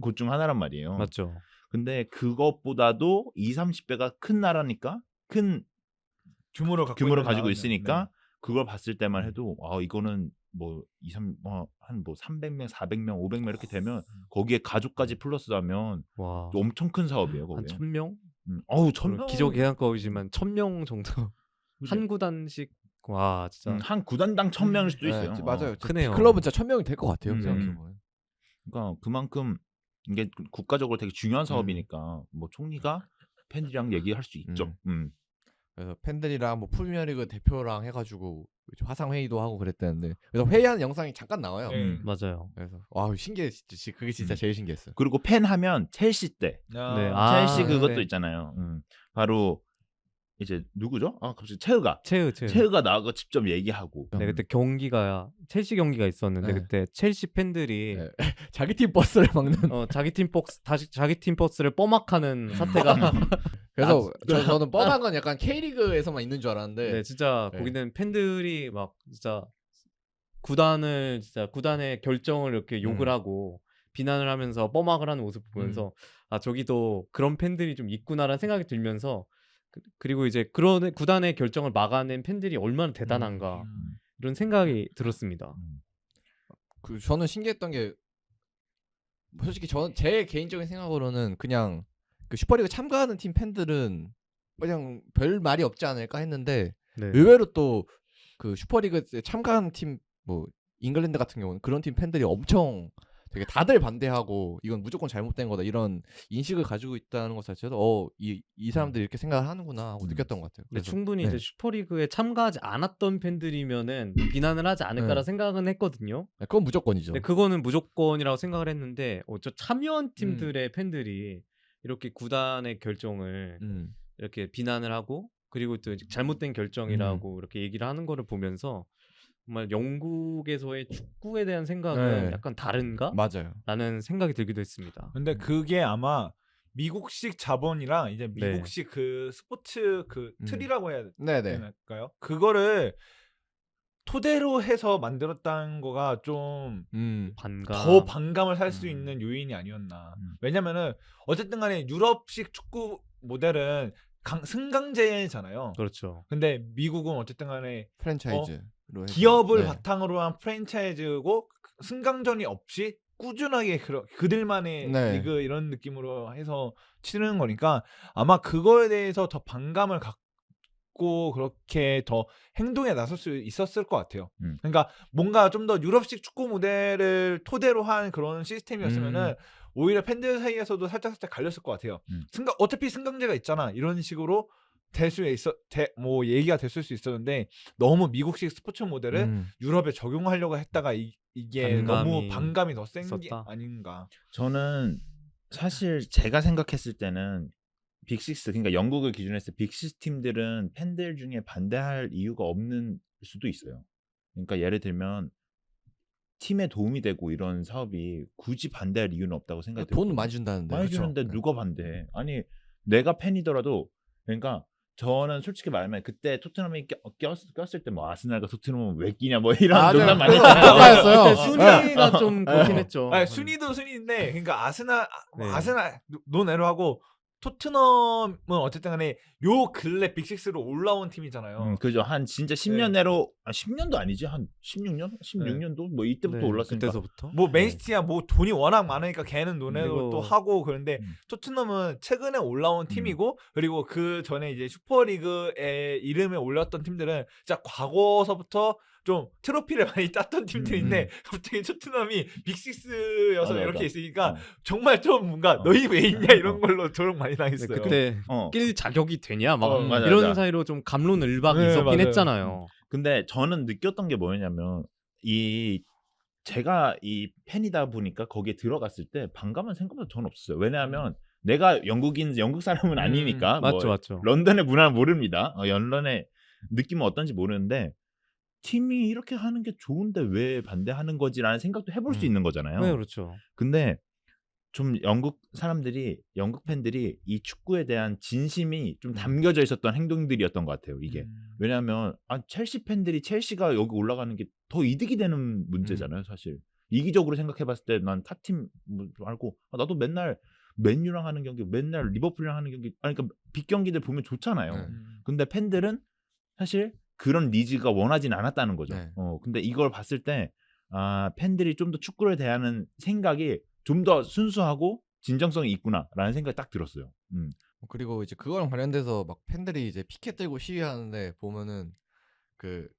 곳 중 하나란 말이에요. 맞죠. 근데 그것보다도 20-30배가 큰 나라니까 큰 규모를 가지고 있으니까 그걸 봤을 때만 해도 이거는 뭐 300명, 400명, 500명 이렇게 되면 거기에 가족까지 플러스하면 와. 엄청 큰 사업이에요. 한 거기에. 1000명? 어우 1000명. 기존 계약업이지만 1000명 정도. 그죠? 한 구단씩 와 진짜 한 구단당 1000명일 수도 있어요. 맞아요. 크네요. 클럽은 진짜 1000명이 될 것 같아요. 생각해보면. 그러니까 그만큼 이게 국가적으로 되게 중요한 사업이니까 뭐 총리가 팬들이랑 얘기할 수 있죠. 그래서 팬들이랑 뭐 프리미어리그 대표랑 해가지고 화상 회의도 하고 그랬다는데 그래서 회의하는 영상이 잠깐 나와요. 맞아요. 그래서 와 신기해, 진짜 그게 진짜 제일 신기했어요. 그리고 팬 하면 첼시 때 네. 첼시 그것도 네. 있잖아요. 바로 이제 누구죠? 갑자기 체흐가 나와서 직접 얘기하고. 네, 그때 경기가 첼시 경기가 있었는데 네. 그때 첼시 팬들이 네. 자기 팀 버스를 막는. 자기 팀 버스를 뻐막하는 사태가 그래서 저는 뻔한 건 약간 K리그에서만 있는 줄 알았는데. 네, 진짜 네. 거기는 팬들이 막 진짜 구단의 결정을 이렇게 욕을 하고 비난을 하면서 뻐막을 하는 모습 보면서 저기도 그런 팬들이 좀 있구나라는 생각이 들면서 그리고 이제 그런 구단의 결정을 막아낸 팬들이 얼마나 대단한가 이런 생각이 들었습니다. 저는 신기했던 게 솔직히 제 개인적인 생각으로는 그냥 그 슈퍼리그 참가하는 팀 팬들은 그냥 별 말이 없지 않을까 했는데 네. 의외로 또 그 슈퍼리그에 참가하는 팀 뭐 잉글랜드 같은 경우는 그런 팀 팬들이 엄청 되게 다들 반대하고 이건 무조건 잘못된 거다 이런 인식을 가지고 있다는 것 자체도 이 사람들이 이렇게 생각을 하는구나 하고 느꼈던 것 같아요. 근데 그래서, 충분히 이제 슈퍼리그에 참가하지 않았던 팬들이면은 비난을 하지 않을까라 생각은 했거든요. 그건 무조건이죠. 근데 그거는 무조건이라고 생각을 했는데 저 참여한 팀들의 팬들이 이렇게 구단의 결정을 이렇게 비난을 하고 그리고 또 잘못된 결정이라고 이렇게 얘기를 하는 거를 보면서 정말 영국에서의 축구에 대한 생각은 약간 다른가? 맞아요. 라는 생각이 들기도 했습니다. 근데 그게 아마 미국식 자본이랑 이제 미국식 그 스포츠 그 틀이라고 해야 될까요? 그거를 토대로 해서 만들었다는 거가 좀 더 반감을 살 수 있는 요인이 아니었나. 왜냐면은 어쨌든 간에 유럽식 축구 모델은 승강제잖아요. 그렇죠. 근데 미국은 어쨌든 간에 프랜차이즈 기업을 바탕으로 한 프랜차이즈고 승강전이 없이 꾸준하게 그들만의 리그 이런 느낌으로 해서 치르는 거니까 아마 그거에 대해서 더 반감을 갖고 그렇게 더 행동에 나설 수 있었을 것 같아요. 그러니까 뭔가 좀 더 유럽식 축구 모델을 토대로 한 그런 시스템이었으면은 오히려 팬들 사이에서도 살짝 갈렸을 것 같아요. 어차피 승강제가 있잖아 이런 식으로 뭐 얘기가 됐을 수 있었는데 너무 미국식 스포츠 모델을 유럽에 적용하려고 했다가 이게 너무 반감이 더 센 게 아닌가. 저는 사실 제가 생각했을 때는 빅식스 그러니까 영국을 기준으로 했을 때 빅식스 팀들은 팬들 중에 반대할 이유가 없는 수도 있어요. 그러니까 예를 들면 팀에 도움이 되고 이런 사업이 굳이 반대할 이유는 없다고 생각이 들어요. 돈 많이 준다는데. 많이 주는데 누가 반대해? 아니 내가 팬이더라도 그러니까 저는 솔직히 말하면 그때 토트넘이 꼈을 때 뭐 아스날과 토트넘은 왜 끼냐 뭐 이런 맞아요. 농담 많이 그래서 했잖아요. 그거였어요. 그때 순위가 좀 그렇긴 했죠. 아니, 순위도 순위인데 그러니까 네. 아스날 논외로 하고 토트넘은 어쨌든 간에 요 근래 빅6로 올라온 팀이잖아요. 그죠. 한 진짜 10년 내로 10년도 아니지. 한 16년? 16년도 뭐 이때부터 네, 올랐으니까. 그때서부터. 뭐 맨시티야 뭐 돈이 워낙 많으니까 걔는 논외로 그리고- 또 하고 그런데 토트넘은 최근에 올라온 팀이고 그리고 그 전에 이제 슈퍼리그의 이름에 올렸던 팀들은 진짜 과거서부터 좀 트로피를 많이 땄던 팀들인데 갑자기 토트넘이 빅6여서 맞아, 이렇게 맞아. 있으니까 어. 정말 좀 뭔가 너희 왜 있냐 이런 걸로 조롱 많이 네, 당했어요. 그때 어. 낄 자격이 되냐 막 맞아, 이런 맞아. 사이로 좀 갑론을박 네, 있었긴 맞아요. 했잖아요. 근데 저는 느꼈던 게 뭐냐면 제가 이 팬이다 보니까 거기에 들어갔을 때 반감은 생각보다 저는 없었어요. 왜냐하면 내가 영국 사람은 아니니까 뭐 맞죠, 맞죠. 런던의 문화는 모릅니다. 런던의 느낌은 어떤지 모르는데 팀이 이렇게 하는 게 좋은데 왜 반대하는 거지라는 생각도 해볼 수 있는 거잖아요. 네, 그렇죠. 근데 좀 영국 팬들이 이 축구에 대한 진심이 좀 담겨져 있었던 행동들이었던 것 같아요. 이게 왜냐하면 첼시 팬들이 첼시가 여기 올라가는 게 더 이득이 되는 문제잖아요. 사실 이기적으로 생각해봤을 때 난 타팀 말고 나도 맨날 맨유랑 하는 경기, 맨날 리버풀이랑 하는 경기, 그러니까 빅 경기들 보면 좋잖아요. 근데 팬들은 사실 그런 니즈가 원하진 않았다는 거죠. 네. 근데 이걸 봤을 때 팬들이 좀 더 축구를 대하는 생각이 좀 더 순수하고 진정성이 있구나라는 생각이 딱 들었어요. 그리고 이제 그거랑 관련돼서 막 팬들이 이제 피켓 들고 시위하는데 보면은 그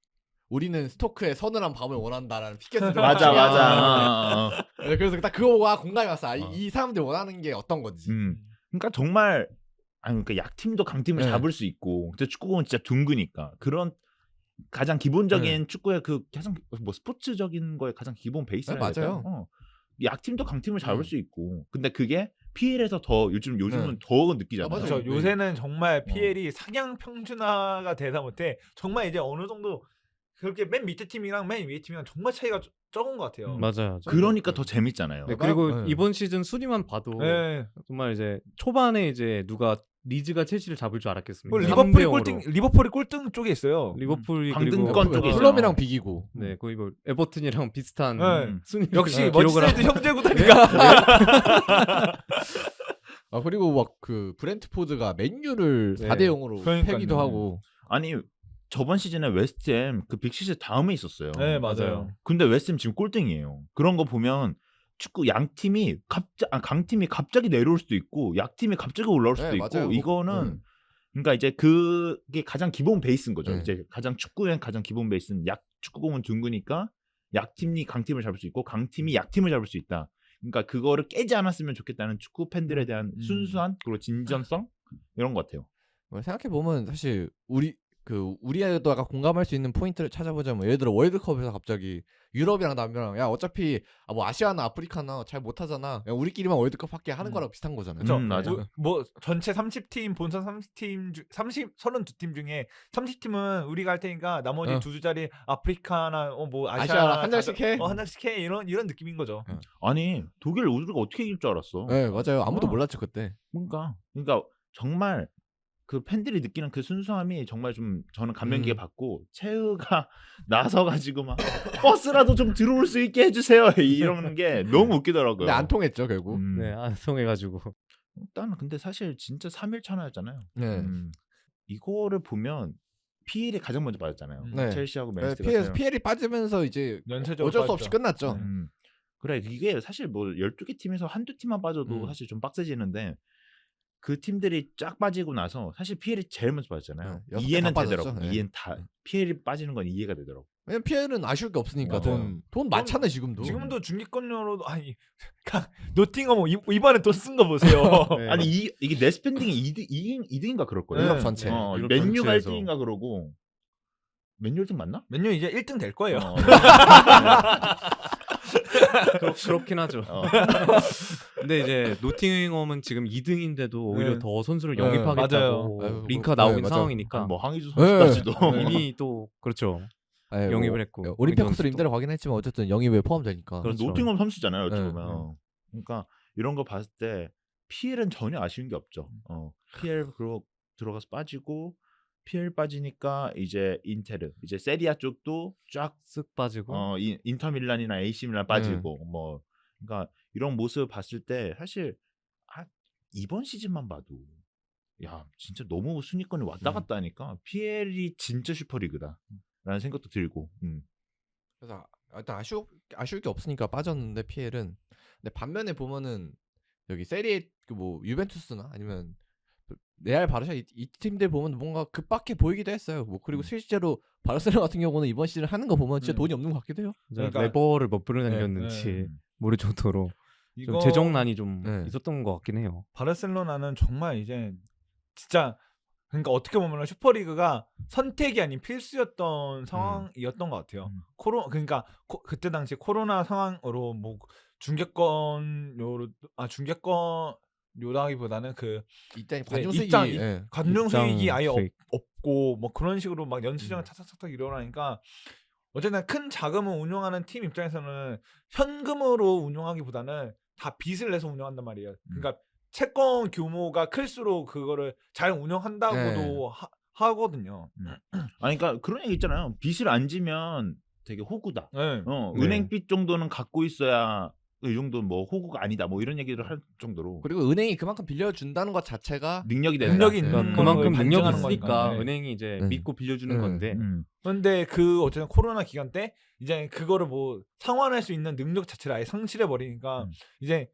우리는 스토크의 서늘한 밤을 원한다라는 피켓을 들고 맞아, 시위하는 맞아. 네, 그래서 딱 그거가 공감이 왔어. 이 사람들이 원하는 게 어떤 건지. 그러니까 정말 그러니까 약팀도 강팀을 네. 잡을 수 있고, 근데 축구공은 진짜 둥그니까 그런 가장 기본적인 축구의 그 가장 뭐 스포츠적인 거에 가장 기본 베이스라 네, 맞아요. 약팀도 강팀을 잡을 수 있고, 근데 그게 PL에서 더 요즘은 더 느끼잖아요. 맞아요. 그렇죠. 요새는 정말 PL이 상향 평준화가 되다 못해 정말 이제 어느 정도 그렇게 맨 밑에 팀이랑 맨 위에 팀이랑 정말 차이가 적은 것 같아요. 맞아요. 그러니까 더 재밌잖아요. 네, 그리고 네. 이번 시즌 순위만 봐도 네. 정말 이제 초반에 이제 누가 리즈가 첼시를 잡을 줄 알았겠습니까? 뭐 3대0으로. 리버풀이 꼴등 쪽에 있어요. 리버풀이 강등권 그리고 쪽에 있어요. 플럼이랑 비기고. 네, 거의 뭐 에버튼이랑 비슷한 네. 순위 역시 기록을 머지사이드 하고 형제구단이가. 그리고 막 그 브렌트포드가 맨유를 네. 4대0으로 그러니까요. 패기도 하고. 아니 저번 시즌에 웨스트햄 그 빅시즈 다음에 있었어요. 네, 맞아요. 근데 웨스트햄 지금 꼴등이에요. 그런 거 보면 축구 양팀이 강팀이 갑자기 내려올 수도 있고 약팀이 갑자기 올라올 수도 네, 있고 맞아요. 이거는 그러니까 이제 그게 가장 기본 베이스인 거죠. 네. 이제 축구의 가장 기본 베이스는 축구공은 둥그니까 약팀이 강팀을 잡을 수 있고 강팀이 약팀을 잡을 수 있다. 그러니까 그거를 깨지 않았으면 좋겠다는 축구 팬들에 대한 순수한 그리고 진전성 이런 것 같아요. 생각해 보면 사실 우리 아이도가 공감할 수 있는 포인트를 찾아보자면 예를 들어 월드컵에서 갑자기 유럽이랑 남미랑 야 어차피 뭐 아시아나 아프리카나 잘 못하잖아. 야, 우리끼리만 월드컵 할게 하는 거랑 비슷한 거잖아요. 그렇죠. 맞아. 뭐 전체 30팀 본선 32팀 32팀 중에 30팀은 우리가 할 테니까 나머지 두 자리 아프리카나 뭐 아시아 한 장씩 해. 한 장씩 해 이런 느낌인 거죠. 아니 독일 우리가 어떻게 이길 줄 알았어. 네 맞아요. 아무도 몰랐죠 그때. 그러니까 정말 그 팬들이 느끼는 그 순수함이 정말 좀 저는 감명 깊게 받고 체흐가 나서가지고 막 버스라도 좀 들어올 수 있게 해주세요 이러는 게 너무 웃기더라고요. 근데 안 통했죠 결국. 네, 안 통해가지고. 일단 근데 사실 진짜 3일 차나였잖아요. 네. 이거를 보면 PL이 가장 먼저 빠졌잖아요. 네. 첼시하고 네, 맨시티가 PL이 빠지면서 이제 연쇄적으로 어쩔 수 빠졌죠. 없이 끝났죠. 그래 이게 사실 뭐 12개 팀에서 한두 팀만 빠져도 사실 좀 빡세지는데 그 팀들이 쫙 빠지고 나서 사실 PL이 제일 먼저 빠졌잖아요. 네, 이해는 다 되더라고. 빠졌죠. 네. 이해는 다 PL이 빠지는 건 이해가 되더라고. 왜냐면 PL은 아쉬울 게 없으니까 맞아요. 돈 많잖아요 지금도. 지금도 중계권료로도 노팅엄 이번에 돈 쓴 거 보세요. 네. 아니 이게 넷스펜딩이 2등인가 그럴 거예요. 유럽 전체. 유럽 맨유가 전체에서. 1등인가 그러고 맨유 1등 맞나? 맨유 이제 1등 될 거예요. 그렇긴 하죠. 근데 이제 노팅엄은 지금 2등인데도 오히려 네. 더 선수를 네, 영입하겠다고 맞아요. 링크가 네, 나오는 맞아요. 상황이니까 뭐 황희주 네. 선수까지도 이미 또 그렇죠. 네, 영입을 했고. 올림픽코스로 선수도. 임대를 가긴 했지만 어쨌든 영입에 포함되니까. 그렇죠. 노팅엄 선수잖아요. 어찌 네, 보면. 그러니까 이런 거 봤을 때 PL은 전혀 아쉬운 게 없죠. PL 들어가서 빠지고 PL 빠지니까 이제 인테르, 이제 세리아 쪽도 쫙 쓱 빠지고 인터밀란이나 AC 밀란 빠지고 뭐 그러니까 이런 모습 봤을 때 사실 이번 시즌만 봐도 야 진짜 너무 순위권이 왔다 갔다 하니까 PL이 진짜 슈퍼리그다라는 생각도 들고. 그래서 일단 아쉬울 게 없으니까 빠졌는데 PL은. 근데 반면에 보면은 여기 세리에 뭐 유벤투스나 아니면 레알 바르샤 이 팀들 보면 뭔가 급박해 보이기도 했어요. 뭐 그리고 실제로 바르셀로나 같은 경우는 이번 시즌 하는 거 보면 진짜 돈이 없는 것 같기도 해요. 그러니까 레버를 몇 번을 남겼는지 모를 정도로 좀 재정난이 좀 있었던 것 같긴 해요. 바르셀로나는 정말 이제 진짜 그러니까 어떻게 보면 슈퍼리그가 선택이 아닌 필수였던 상황이었던 것 같아요. 그러니까 그때 당시 코로나 상황으로 뭐 중계권료라기보다는 그 이때 관중 수익이 아예 수익. 없고 뭐 그런 식으로 막 연수령 착착착 일어나니까 어쨌든 큰 자금을 운용하는 팀 입장에서는 현금으로 운용하기보다는 다 빚을 내서 운영한단 말이에요. 그러니까 채권 규모가 클수록 그거를 잘 운영한다고도 하거든요. 그러니까 그런 얘기 있잖아요. 빚을 안 지면 되게 호구다. 네. 은행빚 정도는 갖고 있어야 이 정도는 뭐 호구가 아니다. 뭐 이런 얘기를 할 정도로. 그리고 은행이 그만큼 빌려준다는 것 자체가 능력이 된다. 능력이 있는 그만큼 능력이 반증하는 있으니까 거니까. 은행이 이제 믿고 빌려주는 건데. 그런데 그 어쨌든 코로나 기간 때 이제 그거를 뭐 상환할 수 있는 능력 자체를 아예 상실해 버리니까 이제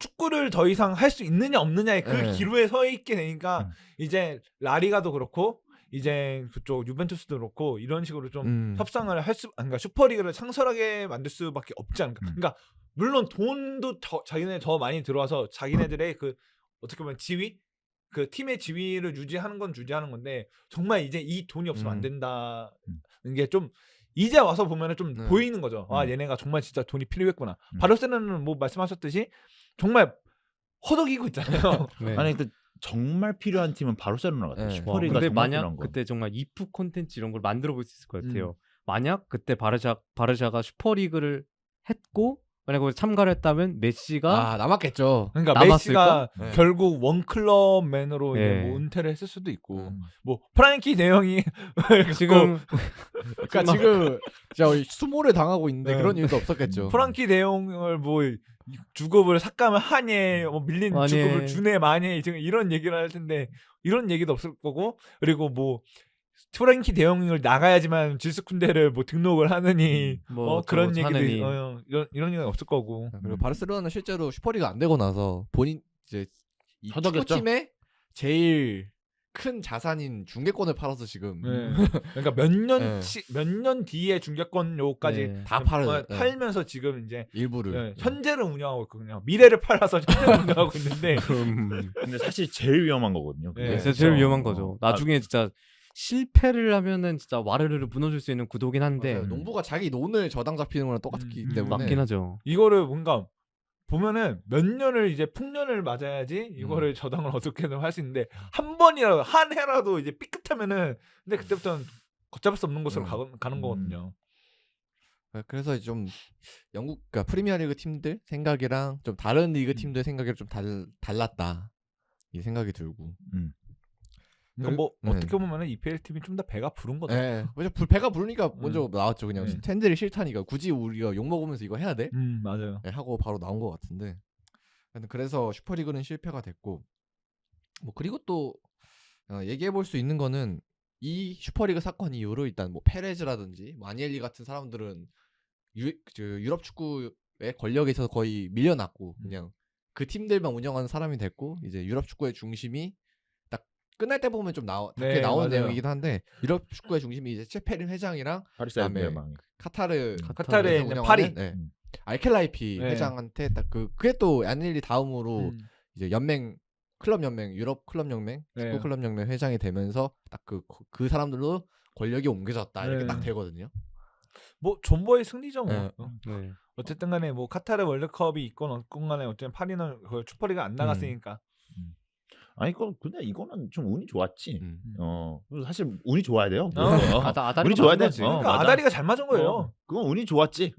축구를 더 이상 할 수 있느냐 없느냐의 그 기로에 서 있게 되니까 이제 라리가도 그렇고 이제 그쪽 유벤투스도 그렇고 이런 식으로 좀 협상을 그러니까 슈퍼리그를 창설하게 만들 수밖에 없지 않을까. 그러니까 물론 돈도 자기네 더 많이 들어와서 자기네들의 그 어떻게 보면 지위, 그 팀의 지위를 유지하는 건 유지하는 건데 정말 이제 이 돈이 없으면 안 된다는 게 좀 이제 와서 보면은 좀 보이는 거죠. 아 얘네가 정말 진짜 돈이 필요했구나. 바르셀로나는 뭐 말씀하셨듯이 정말 허덕이고 있잖아요. 아니 그 정말 필요한 팀은 바르셀로나 같아요. 슈퍼리가 근데 정말 만약 필요한 거. 그때 정말 이프 콘텐츠 이런 걸 만들어 볼 수 있을 것 같아요. 만약 그때 바르샤가 슈퍼리그를 했고 만약 거기 참가를 했다면 메시가 남았겠죠. 그러니까 남았을까? 메시가 결국 원클럽맨으로 이제 뭐 은퇴를 했을 수도 있고 뭐 프랑키 대형이 지금 그러니까 지금 수모를 당하고 있는데 그런 일도 없었겠죠. 프랑키 대형을 뭐 주급을 삭감을 하니 뭐 밀린 주급을 주네 마니 지금 이런 얘기를 할 텐데 이런 얘기도 없을 거고 그리고 뭐 프랑키 대형을 나가야지만 질스쿤데를 뭐 등록을 하느니 뭐 그런 얘기도 이런 얘기는 없을 거고. 그리고 바르셀로나는 실제로 슈퍼리그 안 되고 나서 본인 이제 이 축구팀의 제일 큰 자산인 중계권을 팔아서 지금 그러니까 몇 년 뒤에 중계권료까지 다 팔면서 지금 이제 일부를 현재를 운영하고 있거든요. 미래를 팔아서 현재를 운영하고 있는데 근데 사실 제일 위험한 거거든요. 제일 위험한 거죠. 나중에 진짜 실패를 하면은 진짜 와르르르 무너질 수 있는 구도긴 한데 농부가 자기 논을 저당 잡히는 거랑 똑같기 때문에 맞긴 하죠. 이거를 뭔가 보면은 몇 년을 이제 풍년을 맞아야지 이거를 저당을 어떻게든 할 수 있는데 한 번이라도 한 해라도 이제 삐끗하면은 근데 그때부터는 걷잡을 수 없는 곳으로 가는 거거든요. 그래서 좀 영국 그러니까 프리미어리그 팀들 생각이랑 좀 다른 리그 팀들 생각이랑 좀 달랐다 이 생각이 들고. 그러니까 뭐 어떻게 보면은 EPL 팀이 좀 더 배가 부른 거죠. 배가 부르니까 먼저 나왔죠. 그냥 팬들이 싫다니까 굳이 우리가 욕 먹으면서 이거 해야 돼? 맞아요. 하고 바로 나온 것 같은데. 그래서 슈퍼리그는 실패가 됐고. 뭐 그리고 또 얘기해 볼 수 있는 거는 이 슈퍼리그 사건 이후로 일단 뭐 페레즈라든지 마니엘리 같은 사람들은 유럽 축구의 권력에 있어서 거의 밀려났고 그냥 그 팀들만 운영하는 사람이 됐고 이제 유럽 축구의 중심이 끝날 때 보면 좀 다큐에 나오는 내용이기도 한데 유럽 축구의 중심이 이제 체페린 회장이랑 그다음에 카타르의 파리 알켈라이피 회장한테 딱 그게 또 야닐리 다음으로 이제 클럽 연맹 유럽 클럽 연맹 축구 클럽 연맹 회장이 되면서 딱 그 사람들로 권력이 옮겨졌다 이렇게 딱 되거든요. 뭐 존버의 승리죠 뭐. 어쨌든 간에 뭐 카타르 월드컵이 있건 없건 간에 어쨌든 파리는 그 슈퍼리가 안 나갔으니까. 아니 근데 이거는 좀 운이 좋았지. 사실 운이 좋아야 돼요. 운이 좋아야 돼. 그러니까 아다리가 잘 맞은 거예요. 그건 운이 좋았지.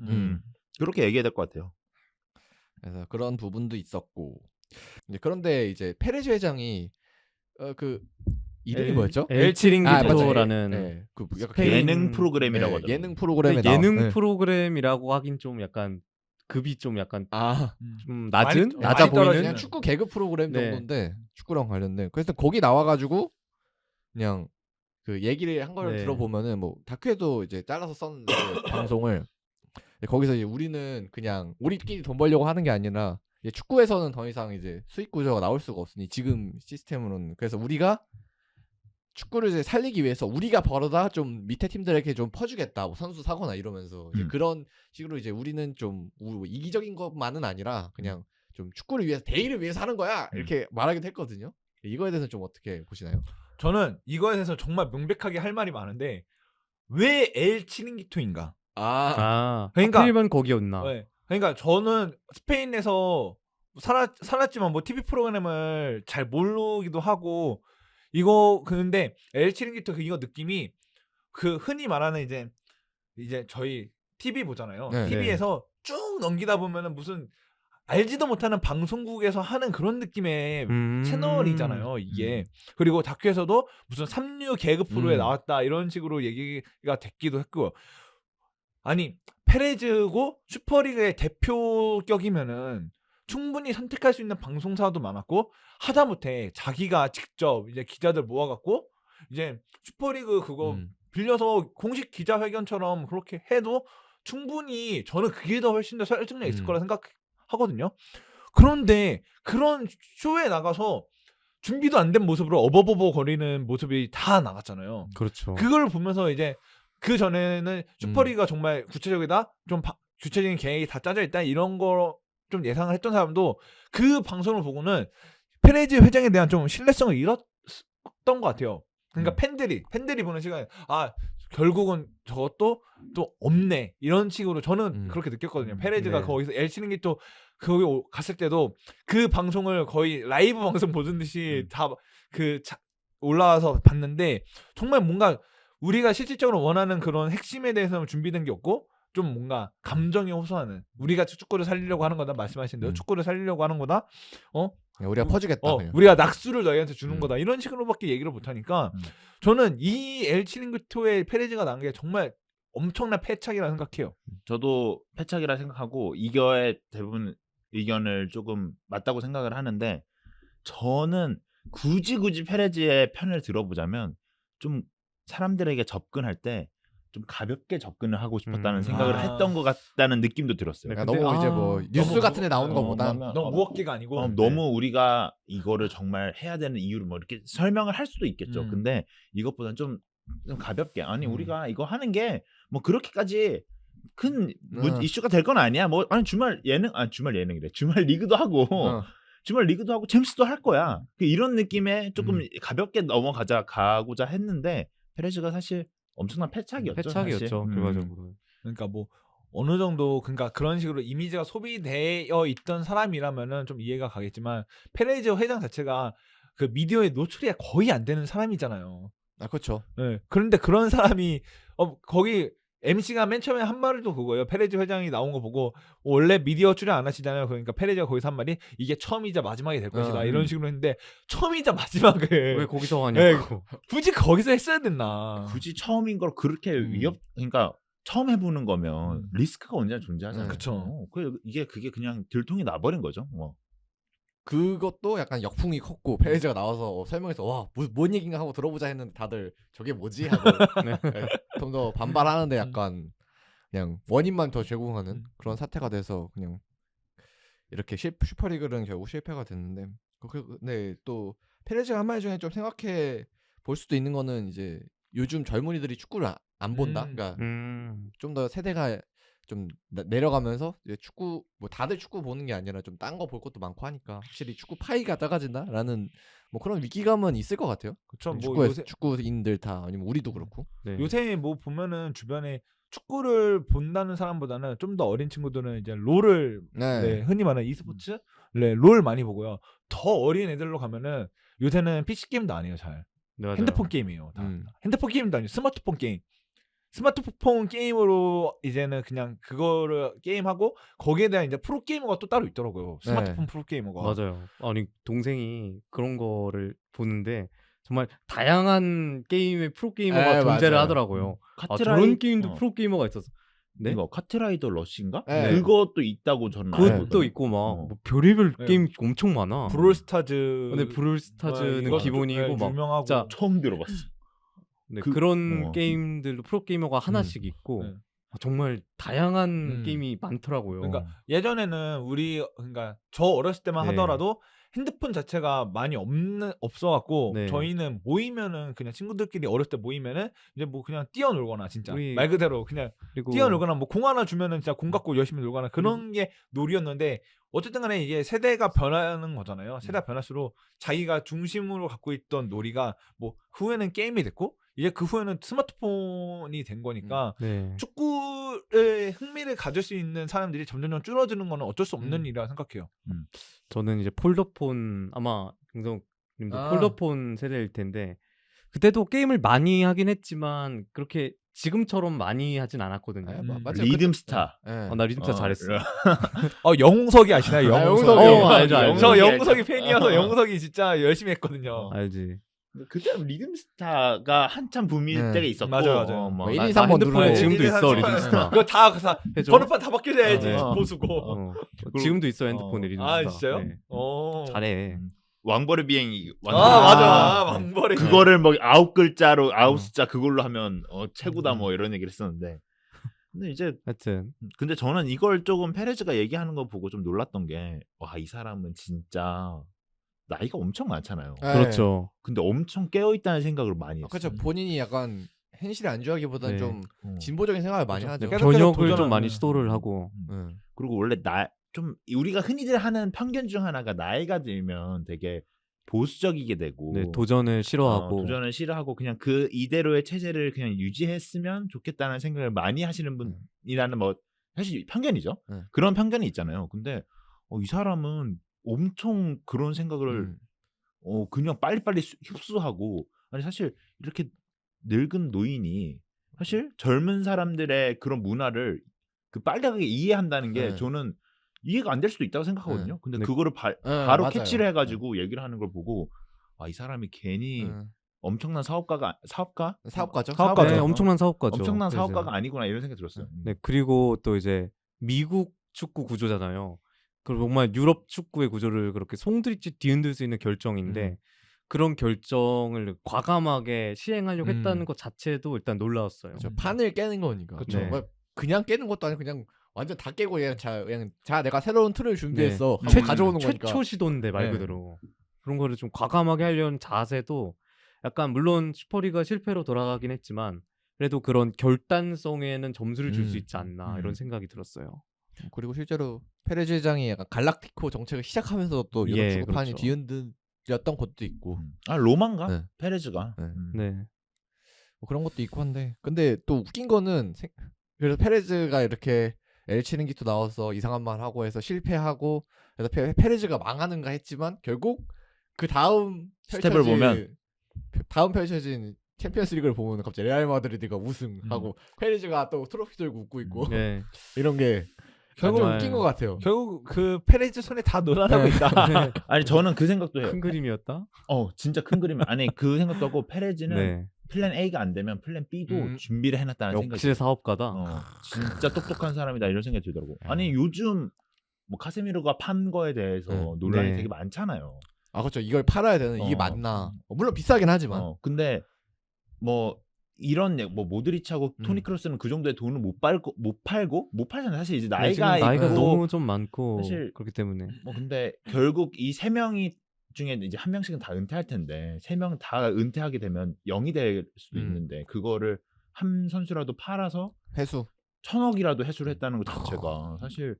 그렇게 얘기해야 될 것 같아요. 그래서 그런 부분도 있었고. 그런데 이제 페레즈 회장이 이름이 뭐였죠? 엘 치링기토라는 네. 그 약간 스페인 예능 프로그램이라고 네, 하더라고요. 예능 프로그램에 근데 예능 네. 프로그램이라고 하긴 좀 약간 급이 좀 약간 좀 많이 낮아 보이는 그냥 축구 개그 프로그램 네. 정도인데 축구랑 관련된. 그래서 거기 나와가지고 그냥 그 얘기를 한 걸 네. 들어보면은 뭐 다큐에도 이제 잘라서 썼는데 방송을 거기서 이제 우리는 그냥 우리끼리 돈 벌려고 하는 게 아니라 이제 축구에서는 더 이상 이제 수익 구조가 나올 수가 없으니 지금 시스템으로는 그래서 우리가 축구를 이제 살리기 위해서 우리가 벌어다 좀 밑에 팀들에게 좀 퍼주겠다 뭐 선수 사거나 이러면서 이제 그런 식으로 이제 우리는 좀 이기적인 것만은 아니라 그냥 좀 축구를 위해서 대의를 위해서 하는 거야 이렇게 말하기도 했거든요. 이거에 대해서 좀 어떻게 보시나요? 저는 이거에 대해서 정말 명백하게 할 말이 많은데 왜 엘 치링기토인가? 그러니까 하필이면 거기였나? 네. 그러니까 저는 스페인에서 살았지만 뭐 TV 프로그램을 잘 모르기도 하고 이거 근데 엘 치링기토 이거 느낌이 그 흔히 말하는 이제 저희 TV 보잖아요. 네. TV에서 쭉 넘기다 보면은 무슨 알지도 못하는 방송국에서 하는 그런 느낌의 채널이잖아요, 이게. 그리고 다큐에서도 무슨 3류 개그 프로에 나왔다 이런 식으로 얘기가 됐기도 했고. 아니, 페레즈고 슈퍼리그의 대표격이면은 충분히 선택할 수 있는 방송사도 많았고 하다못해 자기가 직접 이제 기자들 모아갖고 이제 슈퍼리그 그거 빌려서 공식 기자회견처럼 그렇게 해도 충분히 저는 그게 더 훨씬 더 설득력 있을 거라 생각하거든요. 그런데 그런 쇼에 나가서 준비도 안 된 모습으로 어버버버 거리는 모습이 다 나갔잖아요. 그렇죠. 그걸 보면서 이제 그 전에는 슈퍼리그가 정말 구체적이다, 좀 구체적인 계획이 다 짜져 있다 이런 거 좀 예상을 했던 사람도 그 방송을 보고는 페레즈 회장에 대한 좀 신뢰성을 잃었던 것 같아요. 그러니까 팬들이 보는 시간에 결국은 저것도 또 없네 이런 식으로 저는 그렇게 느꼈거든요. 페레즈가 네. 거기서 엘 치링기토 거기 갔을 때도 그 방송을 거의 라이브 방송 보던 듯이 다 올라와서 봤는데 정말 뭔가 우리가 실질적으로 원하는 그런 핵심에 대해서는 준비된 게 없고 좀 뭔가 감정에 호소하는 우리가 축구를 살리려고 하는 거다 말씀하신 대로 축구를 살리려고 하는 거다 우리가 퍼주겠다. 그냥. 우리가 낙수를 너희한테 주는 거다 이런 식으로밖에 얘기를 못하니까 저는 이 엘 치링기토의 페레즈가 난 게 정말 엄청난 패착이라 생각해요. 저도 패착이라 생각하고 이거에 대부분 의견을 조금 맞다고 생각을 하는데 저는 굳이 페레즈의 편을 들어보자면 좀 사람들에게 접근할 때 좀 가볍게 접근을 하고 싶었다는 생각을 했던 것 같다는 느낌도 들었어요. 그러니까 너무 이제 뭐 뉴스 같은 데 나오는 것보다 너무 무겁게가 아니고 너무 우리가 이거를 정말 해야 되는 이유를 뭐 이렇게 설명을 할 수도 있겠죠. 근데 이것보다는 좀 가볍게 아니 우리가 이거 하는 게 뭐 그렇게까지 큰 이슈가 될 건 아니야. 뭐 아니 주말 예능이래. 주말 리그도 하고 주말 리그도 하고 챔스도 할 거야. 이런 느낌에 조금 가볍게 가고자 했는데 페레즈가 사실 엄청난 패착이었죠. 패착이었죠. 결과적으로. 그러니까 뭐 어느 정도 그러니까 그런 식으로 이미지가 소비되어 있던 사람이라면은 좀 이해가 가겠지만 페레즈 회장 자체가 그 미디어에 노출이 거의 안 되는 사람이잖아요. 그렇죠. 네. 그런데 그런 사람이 거기 MC가 맨 처음에 한 말도 그거예요. 페레즈 회장이 나온 거 보고 원래 미디어 출연 안 하시잖아요. 그러니까 페레즈가 거기서 한 말이 이게 처음이자 마지막이 될 것이다. 이런 식으로 했는데 처음이자 마지막을 왜 거기서 하냐고. 굳이 거기서 했어야 됐나. 굳이 처음인 걸 그렇게 그러니까 처음 해보는 거면 리스크가 언제나 존재하잖아요. 그쵸. 그게 그냥 들통이 나버린 거죠. 그것도 약간 역풍이 컸고 페레즈가 나와서 설명해서 와 뭔 얘긴가 하고 들어보자 했는데 다들 저게 뭐지 하고 좀 더 반발하는데 약간 그냥 원인만 더 제공하는 그런 사태가 돼서 그냥 이렇게 슈퍼리그는 결국 실패가 됐는데 근데 또 페레즈가 한 말 중에 좀 생각해 볼 수도 있는 거는 이제 요즘 젊은이들이 축구를 안 본다. 그러니까 좀 더 세대가 좀 내려가면서 이제 축구 뭐 다들 축구 보는 게 아니라 좀 딴 거 볼 것도 많고 하니까 확실히 축구 파이가 작아진다라는 뭐 그런 위기감은 있을 것 같아요. 그렇죠. 뭐 축구인들 다 아니면 우리도 그렇고. 네. 요새 뭐 보면은 주변에 축구를 본다는 사람보다는 좀 더 어린 친구들은 이제 롤을 흔히 말하는 e스포츠 롤 많이 보고요. 더 어린 애들로 가면은 요새는 PC 게임도 안 해요. 잘 네, 핸드폰 게임이에요. 다. 핸드폰 게임도 아니고 스마트폰 게임. 스마트폰 게임으로 이제는 그냥 그거를 게임하고 거기에 대한 이제 프로게이머가 또 따로 있더라고요. 스마트폰 프로게이머가. 맞아요. 아니 동생이 그런 거를 보는데 정말 다양한 게임의 프로게이머가 존재를 맞아요. 하더라고요. 아, 카트라이 저런 게임도 프로게이머가 있었어. 네? 이거 카트라이더 러시인가? 네. 그것도 있다고 저는 그것도 알거든요. 있고 막 어. 뭐 별의별 네. 게임 엄청 많아. 브롤스타즈. 근데 브롤스타즈는 이것도 기본이고 좀, 네, 막 유명하고. 진짜 처음 들어봤어. 네, 그- 그런 어. 게임들도 프로게이머가 하나씩 있고 네. 정말 다양한 게임이 많더라고요. 그러니까 예전에는 그러니까 저 어렸을 때만 네. 하더라도 핸드폰 자체가 많이 없어갖고 네. 저희는 모이면은 그냥 친구들끼리 어렸을 때 모이면은 이제 뭐 그냥 뛰어놀거나 진짜 우리- 말 그대로 그냥 그리고 뛰어놀거나 뭐 공 하나 주면은 진짜 공 갖고 열심히 놀거나 그런 게 놀이였는데 어쨌든 간에 이게 세대가 변하는 거잖아요. 세대가 변할수록 자기가 중심으로 갖고 있던 놀이가 뭐 후에는 게임이 됐고 이제 그 후에는 스마트폰이 된 거니까 네. 축구에 흥미를 가질 수 있는 사람들이 점점 줄어드는 거는 어쩔 수 없는 일이라 생각해요. 저는 이제 폴더폰 아마 경성님도 아. 폴더폰 세대일 텐데 그때도 게임을 많이 하긴 했지만 그렇게 지금처럼 많이 하진 않았거든요. 맞아요. 리듬스타. 네. 나 리듬스타 잘했어. 영웅석이 아시나요? 영웅석이. 알죠, 알죠. 저 영웅석이 팬이어서 영웅석이 진짜 열심히 했거든요. 알지. 그때는 리듬스타가 한참 붐일 네. 때가 있었고. 맞아요, 맞아요. 뭐 뭐 1, 나 2, 3번 핸드폰에 누르고. 지금도 있어 1, 2, 3, 리듬스타. 그거 다 해줘? 번호판 다 바뀌어야지 네. 보수고. 지금도 있어 핸드폰에 리듬스타. 아 진짜요? 네. 어. 잘해. 왕벌의 비행이 맞아. 왕벌이. 그거를 뭐 9글자로 9숫자 그걸로 하면 최고다 뭐 이런 얘기를 했었는데. 근데 이제 하여튼 근데 저는 이걸 조금 페레즈가 얘기하는 거 보고 좀 놀랐던 게 와, 이 사람은 진짜 나이가 엄청 많잖아요. 네. 그렇죠. 근데 엄청 깨어 있다는 생각을 많이 했어요. 그렇죠. 본인이 약간 현실에 안주하기보다는 네. 좀 어. 진보적인 생각을 많이 하죠. 계속 변혁을 좀 도전하는- 많이 시도를 하고 그리고 원래 좀 우리가 흔히들 하는 편견 중 하나가 나이가 들면 되게 보수적이게 되고 네, 도전을 싫어하고 도전을 싫어하고 그냥 그 이대로의 체제를 그냥 유지했으면 좋겠다는 생각을 많이 하시는 분이라는 뭐 사실 편견이죠. 네. 그런 편견이 있잖아요. 근데 이 사람은 엄청 그런 생각을 그냥 빨리빨리 흡수하고 아니 사실 이렇게 늙은 노인이 사실 젊은 사람들의 그런 문화를 그 빨리 이해한다는 게 네. 저는 이해가 안 될 수도 있다고 생각하거든요. 근데 네. 그거를 바로 맞아요. 캐치를 해가지고 얘기를 하는 걸 보고 이 사람이 괜히 엄청난 사업가죠? 사업가죠. 네, 엄청난 사업가죠. 엄청난 그래서. 사업가가 아니구나 이런 생각이 들었어요. 네, 그리고 또 이제 미국 축구 구조잖아요. 그리고 정말 유럽 축구의 구조를 그렇게 송두리째 뒤흔들 수 있는 결정인데 그런 결정을 과감하게 시행하려고 했다는 것 자체도 일단 놀라웠어요. 그렇죠. 판을 깨는 거니까. 그렇죠. 네. 그냥 깨는 것도 아니고 그냥 완전 다 깨고 그냥 자 내가 새로운 틀을 준비했어. 네. 하고 가져오는 거니까. 최초 시도인데 말 네. 그대로 그런 거를 좀 과감하게 하려는 자세도 약간 물론 슈퍼리가 실패로 돌아가긴 했지만 그래도 그런 결단성에는 점수를 줄 수 있지 않나 이런 생각이 들었어요. 그리고 실제로 페레즈 회장이 약간 갈락티코 정책을 시작하면서 또 유럽 예, 축구판이 그렇죠. 뒤흔들렸던 것도 있고 로만가? 네. 페레즈가. 네. 뭐 그런 것도 있고 한데 근데 또 웃긴 거는 그래서 페레즈가 이렇게 엘치는기토 나와서 이상한 말 하고 해서 실패하고 그래서 페레즈가 망하는가 했지만 결국 그 다음 스텝을 보면 다음 펼쳐진 챔피언스리그를 보면 갑자기 레알 마드리드가 우승하고 페레즈가 또 트로피 들고 웃고 있고 네. 이런 게 결국 정말 웃긴 것 같아요. 결국 그 페레즈 손에 다 놀아나고 있다. 아니 저는 그 생각도 해요. 큰 그림이었다. 진짜 큰 그림. 아니 그 생각도 하고 페레즈는 네. 플랜 A가 안 되면 플랜 B도 준비를 해놨다는 생각이. 역시 사업가다. 진짜 똑똑한 사람이다 이런 생각이 들더라고. 아니 요즘 뭐 카세미로가 판 거에 대해서 논란이 네. 되게 많잖아요. 그렇죠. 이걸 팔아야 되는 이게 맞나? 물론 비싸긴 하지만. 근데 뭐 이런 뭐 모드리치하고 토니 크로스는 그 정도의 돈을 못 팔잖아요. 사실 이제 네, 지금 나이가 나이가 있고 너무 좀 많고 사실 그렇기 때문에 뭐 근데 결국 이 세 명이 중에 이제 한 명씩은 다 은퇴할 텐데 세 명 다 은퇴하게 되면 0이 될 수도 있는데 그거를 한 선수라도 팔아서 회수 1,000억이라도 회수를 했다는 것 자체가 사실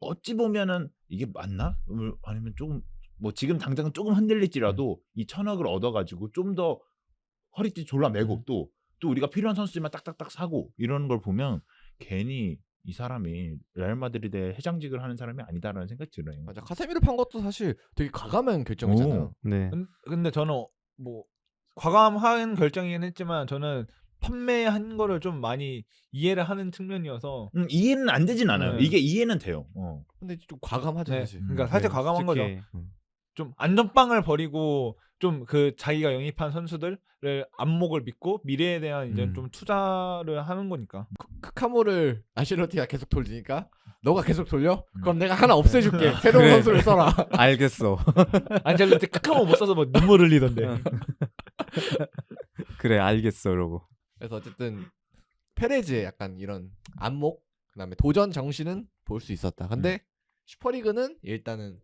어찌 보면은 이게 맞나? 아니면 조금 뭐 지금 당장은 조금 흔들릴지라도 이 1,000억을 얻어가지고 좀 더 허리띠 졸라매고 또 우리가 필요한 선수들만 딱딱딱 사고 이러는 걸 보면 괜히 이 사람이 레알 마드리드의 회장직을 하는 사람이 아니다라는 생각이 들어요. 맞아. 카세미로 판 것도 사실 되게 과감한 결정이잖아요. 네. 근데 저는 뭐 과감한 결정이긴 했지만 저는 판매한 거를 좀 많이 이해를 하는 측면이어서 이해는 안 되진 않아요. 네. 이게 이해는 돼요. 근데 좀 과감하죠 네. 사실. 그러니까 살짝 과감한 거죠. 솔직히 좀 안전빵을 버리고 좀 그 자기가 영입한 선수들을 안목을 믿고 미래에 대한 이제 좀 투자를 하는 거니까. 크카모를 안실로티가 계속 돌리니까 너가 계속 돌려? 그럼 내가 하나 없애줄게. 새로운 그래. 선수를 써라. 알겠어. 안젤로티 크카모 못 써서 뭐 눈물 흘리던데. 그래 알겠어 이러고. 그래서 어쨌든 페레즈의 약간 이런 안목 그다음에 도전 정신은 볼 수 있었다. 근데 슈퍼리그는 일단은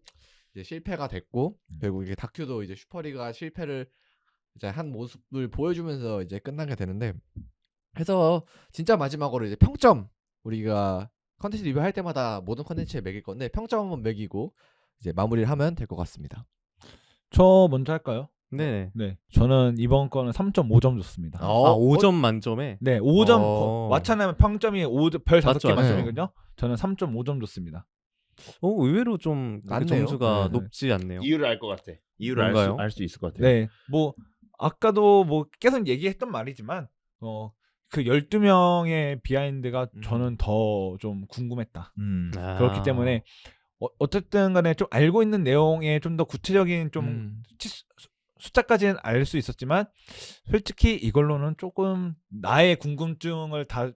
이제 실패가 됐고 결국 이게 다큐도 이제 슈퍼리그가 실패를 이제 한 모습을 보여주면서 이제 끝나게 되는데 그래서 진짜 마지막으로 이제 평점 우리가 컨텐츠 리뷰할 때마다 모든 컨텐츠에 매길 건데 평점 한번 매기고 이제 마무리를 하면 될 것 같습니다. 저 먼저 할까요? 네. 네. 저는 이번 거는 3.5점 줬습니다. 아 5점 만점에. 네, 5점. 왓챠는 평점이 별 5개 맞죠, 만점이거든요. 저는 3.5점 줬습니다. 의외로 좀 많네요. 점수가 네. 높지 않네요. 이유를 알 것 같아. 이유를 뭔가요? 알 수 있을 것 같아. 네. 뭐 아까도 뭐 계속 얘기했던 말이지만 그 12명의 비하인드가 저는 더 좀 궁금했다. 아. 그렇기 때문에 어쨌든 간에 좀 알고 있는 내용에 좀 더 구체적인 좀 숫자까지는 알 수 있었지만 솔직히 이걸로는 조금 나의 궁금증을 다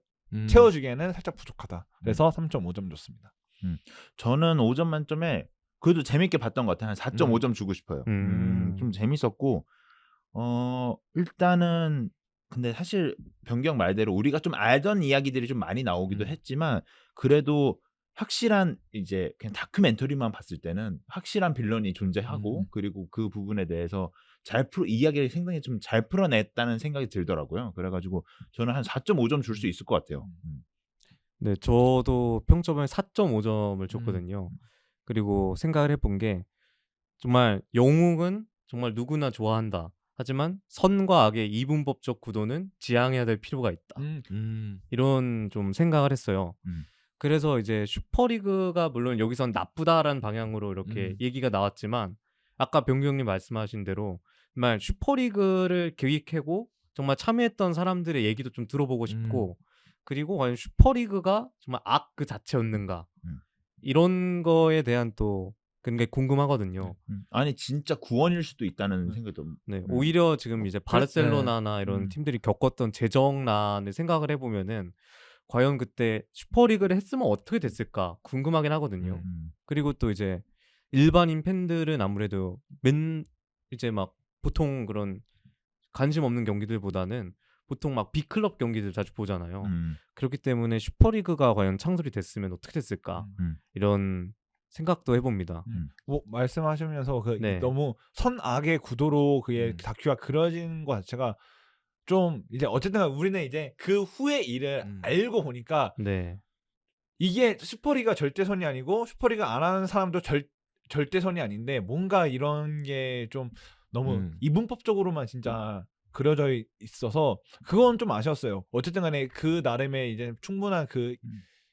채워주기에는 살짝 부족하다. 그래서 3.5점 줬습니다. 저는 5점 만점에 그래도 재밌게 봤던 것 같아요. 한 4.5점 주고 싶어요. 좀 재밌었고 일단은 근데 사실 변경 말대로 우리가 좀 알던 이야기들이 좀 많이 나오기도 했지만 그래도 확실한 이제 그냥 다큐멘터리만 봤을 때는 확실한 빌런이 존재하고 그리고 그 부분에 대해서 이야기를 상당히 좀 잘 풀어냈다는 생각이 들더라고요. 그래가지고 저는 한 4.5점 줄 수 있을 것 같아요. 네, 저도 평점을 4.5점을 줬거든요. 그리고 생각을 해본 게 정말 영웅은 정말 누구나 좋아한다. 하지만 선과 악의 이분법적 구도는 지향해야 될 필요가 있다. 이런 좀 생각을 했어요. 그래서 이제 슈퍼리그가 물론 여기선 나쁘다라는 방향으로 이렇게 얘기가 나왔지만 아까 병규 형님 말씀하신 대로 정말 슈퍼리그를 기획하고 정말 참여했던 사람들의 얘기도 좀 들어보고 싶고 그리고 과연 슈퍼리그가 정말 악 그 자체였는가 이런 거에 대한 또 굉장히 궁금하거든요. 아니 진짜 구원일 수도 있다는 생각도. 네, 오히려 지금 이제 바르셀로나나 이런 팀들이 겪었던 재정난을 생각을 해보면은 과연 그때 슈퍼리그를 했으면 어떻게 됐을까 궁금하긴 하거든요. 그리고 또 이제 일반인 팬들은 아무래도 이제 막 보통 그런 관심 없는 경기들보다는 보통 막 빅클럽 경기들 자주 보잖아요. 그렇기 때문에 슈퍼리그가 과연 창설이 됐으면 어떻게 됐을까 이런 생각도 해봅니다. 뭐 말씀하시면서 네. 너무 선악의 구도로 그의 다큐가 그려진 것 자체가 좀 이제 어쨌든 우리는 이제 그 후의 일을 알고 보니까 네. 이게 슈퍼리가 절대선이 아니고 슈퍼리가 안 하는 사람도 절대선이 아닌데 뭔가 이런 게 좀 너무 이분법적으로만 진짜 그려져 있어서 그건 좀 아쉬웠어요. 어쨌든 간에 그 나름의 이제 충분한 그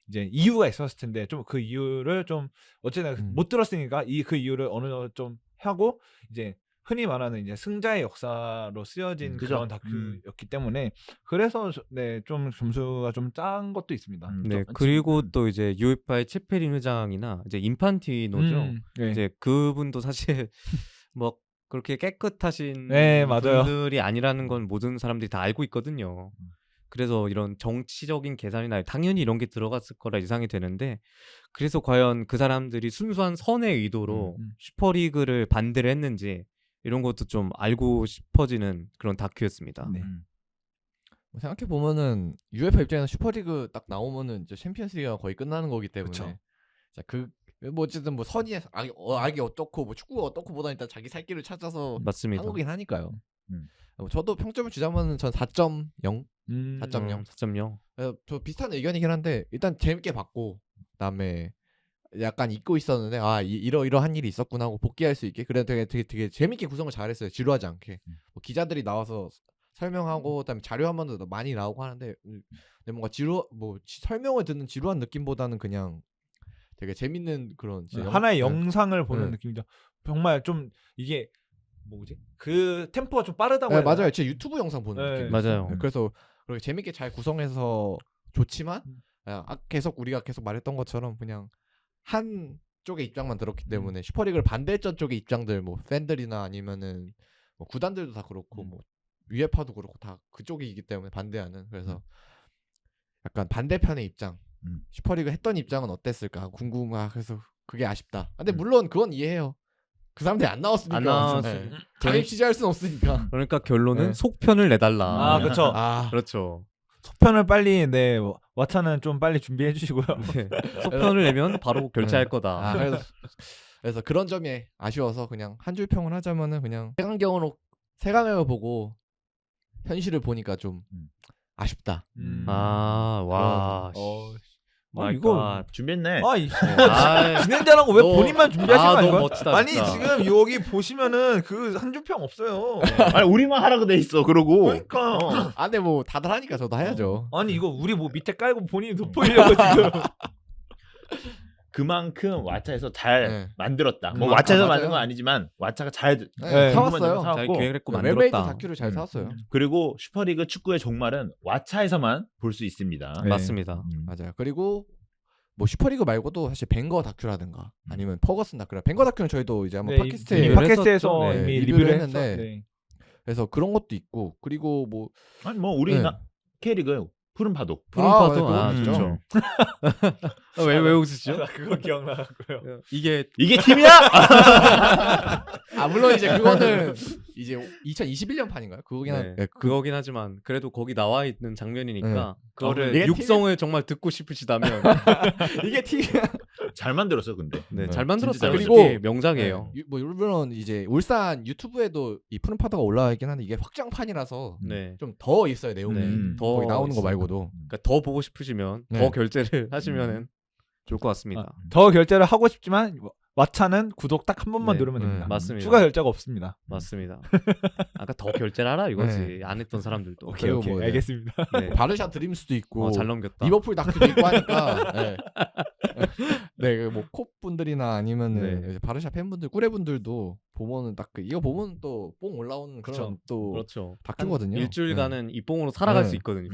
이제 이유가 있었을 텐데 좀 그 이유를 좀 어쨌든 못 들었으니까 그 이유를 어느 정도 좀 하고 이제 흔히 말하는 이제 승자의 역사로 쓰여진 그런 다큐였기 때문에 그래서 네, 좀 점수가 좀 짠 것도 있습니다. 네, 그리고 또 이제 UEFA의 체페린 회장이나 이제 인판티노죠. 네. 이제 그분도 사실 뭐 그렇게 깨끗하신 네, 맞아요. 분들이 아니라는 건 모든 사람들이 다 알고 있거든요. 그래서 이런 정치적인 계산이나 당연히 이런 게 들어갔을 거라 예상이 되는데 그래서 과연 그 사람들이 순수한 선의 의도로 슈퍼리그를 반대를 했는지 이런 것도 좀 알고 싶어지는 그런 다큐였습니다. 네. 생각해 보면은 UEFA 입장에서 슈퍼리그 딱 나오면은 이제 챔피언스리그가 거의 끝나는 거기 때문에 그쵸. 자, 뭐 어쨌든 뭐 선이 악이 어떻고 뭐 축구가 어떻고 보다 일단 자기 살 길을 찾아서 맞습니다. 한 거긴 하니까요. 저도 평점을 주자면은 전 4.0, 4.0. 4.0. 저 비슷한 의견이긴 한데 일단 재밌게 봤고 그다음에 약간 잊고 있었는데 이러한 일이 있었구나 하고 복귀할 수 있게 그래 되게 재밌게 구성을 잘했어요. 지루하지 않게. 뭐 기자들이 나와서 설명하고 그다음에 자료 한 번도 많이 나오고 하는데 근데 뭔가 설명을 듣는 지루한 느낌보다는 그냥 되게 재밌는 그런 하나의 영상을 보는 느낌이죠. 정말 좀 이게 뭐지? 그 템포가 좀 빠르다고 해야 되나? 맞아요. 진짜 유튜브 영상 보는 느낌. 맞아요. 그래서 그렇게 재밌게 잘 구성해서 좋지만 계속 우리가 계속 말했던 것처럼 그냥 한 쪽의 입장만 들었기 때문에 슈퍼리그를 반대했던 쪽의 입장들 뭐 팬들이나 아니면은 뭐 구단들도 다 그렇고 뭐 UEFA도 그렇고 다 그쪽이기 때문에 반대하는 그래서 약간 반대편의 입장 슈퍼리그 했던 입장은 어땠을까 궁금하 그래서 그게 아쉽다. 근데 물론 그건 이해해요. 그 사람들이 안 나왔으니까. 안 나왔- 네. 자기 취재할 수는 없으니까. 그러니까 결론은 네. 속편을 내달라. 아 그렇죠. 그렇죠. 속편을 빨리 왓챠는 좀 빨리 준비해 주시고요. 네. 속편을 내면 바로 결제할 거다. 그래서 그런 점이 아쉬워서 그냥 한 줄 평을 하자면은 그냥 세강경으로 보고 현실을 보니까 좀 아쉽다. 와. 아, 이거 준비했네. 진행자라고 왜 너- 본인만 준비하신 거 너 아닌가요? 멋지다, 아니 진짜. 지금 여기 보시면은 그 한 줄평 없어요. 아니 우리만 하라고 돼 있어. 그러고 그러니까 근데 뭐 다들 하니까 저도 해야죠. 아니 이거 우리 뭐 밑에 깔고 본인이 돋보이려고 지금. 그만큼 왓챠에서 잘 네. 만들었다. 뭐 맞아요. 왓챠에서 만든 건 아니지만 왓챠가 잘 네, 사왔어요. 잘 기획을 했고 웰메이드 만들었다. 다큐를 잘 사왔어요. 그리고 슈퍼리그 축구의 종말은 왓챠에서만 볼 수 있습니다. 네. 맞습니다. 맞아요. 그리고 뭐 슈퍼리그 말고도 사실 벵거 다큐라든가 아니면 퍼거슨 다큐라 벵거 다큐는 저희도 이제 한번 팟캐스트에 이미 팟캐스트에서 했었죠. 이미 네, 리뷰를 리뷰를 했는데 했는데 그래서 그런 것도 있고 그리고 뭐 아니 뭐 우리 네. K리그 푸른 파도. 푸른 파도 그건 있죠. 좋죠. 왜 웃으시죠? 나 그거 기억나고요. 이게 이게 팀이야? 물론 이제 그거는 이제 2021년 판인가요? 그거긴 한 네, 그거긴 하지만 그래도 거기 나와 있는 장면이니까 그거를 이게 육성을 정말 듣고 싶으시다면 이게 팀이야. 잘 만들었어 근데. 네, 네. 잘 만들었어요. 진짜 잘 그리고 만들었어요. 명작이에요. 뭐 물론 이제 울산 유튜브에도 이 푸른 파도가 올라와 있긴 한데 이게 확장판이라서 네. 좀 더 있어요 내용이. 네, 더 거기 나오는 거 있어요. 말고도. 그러니까 더 보고 싶으시면 네. 더 결제를 하시면은 좋을 것 같습니다. 더 결제를 하고 싶지만 왓챠는 구독 딱 한 번만 네, 누르면 됩니다. 맞습니다. 추가 결제가 없습니다. 맞습니다. 아까 더 결제를 하라 이거지. 네. 안 했던 사람들도. 오케이, 오케이. 네. 알겠습니다. 네. 바르샤 드림스도 있고 잘 넘겼다. 리버풀 다큐도 있고 하니까 네, 뭐 콥분들이나 아니면은 네. 이제 바르샤 팬분들, 꾸레분들도 보면은 딱 이거 보면 또 뽕 올라오는 그런 또 그렇죠. 다큐거든요. 일주일간은 이 뽕으로 살아갈 네. 수 있거든요.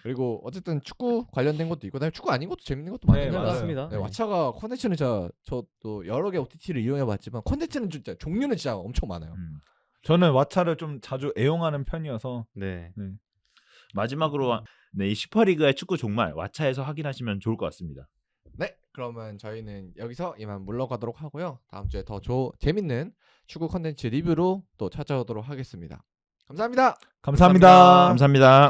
그리고 어쨌든 축구 관련된 것도 있고, 그다음에 축구 아닌 것도 재밌는 것도 네, 많아요. 맞습니다. 네, 왓챠가 콘텐츠는 저도 여러 개 OTT를 이용해봤지만 콘텐츠는 진짜 종류는 진짜 엄청 많아요. 저는 왓챠를 좀 자주 애용하는 편이어서 네. 마지막으로 네, 이 슈퍼리그의 축구 종말 왓챠에서 확인하시면 좋을 것 같습니다. 네, 그러면 저희는 여기서 이만 물러가도록 하고요. 다음 주에 더 재밌는 축구 콘텐츠 리뷰로 또 찾아오도록 하겠습니다. 감사합니다. 감사합니다. 감사합니다.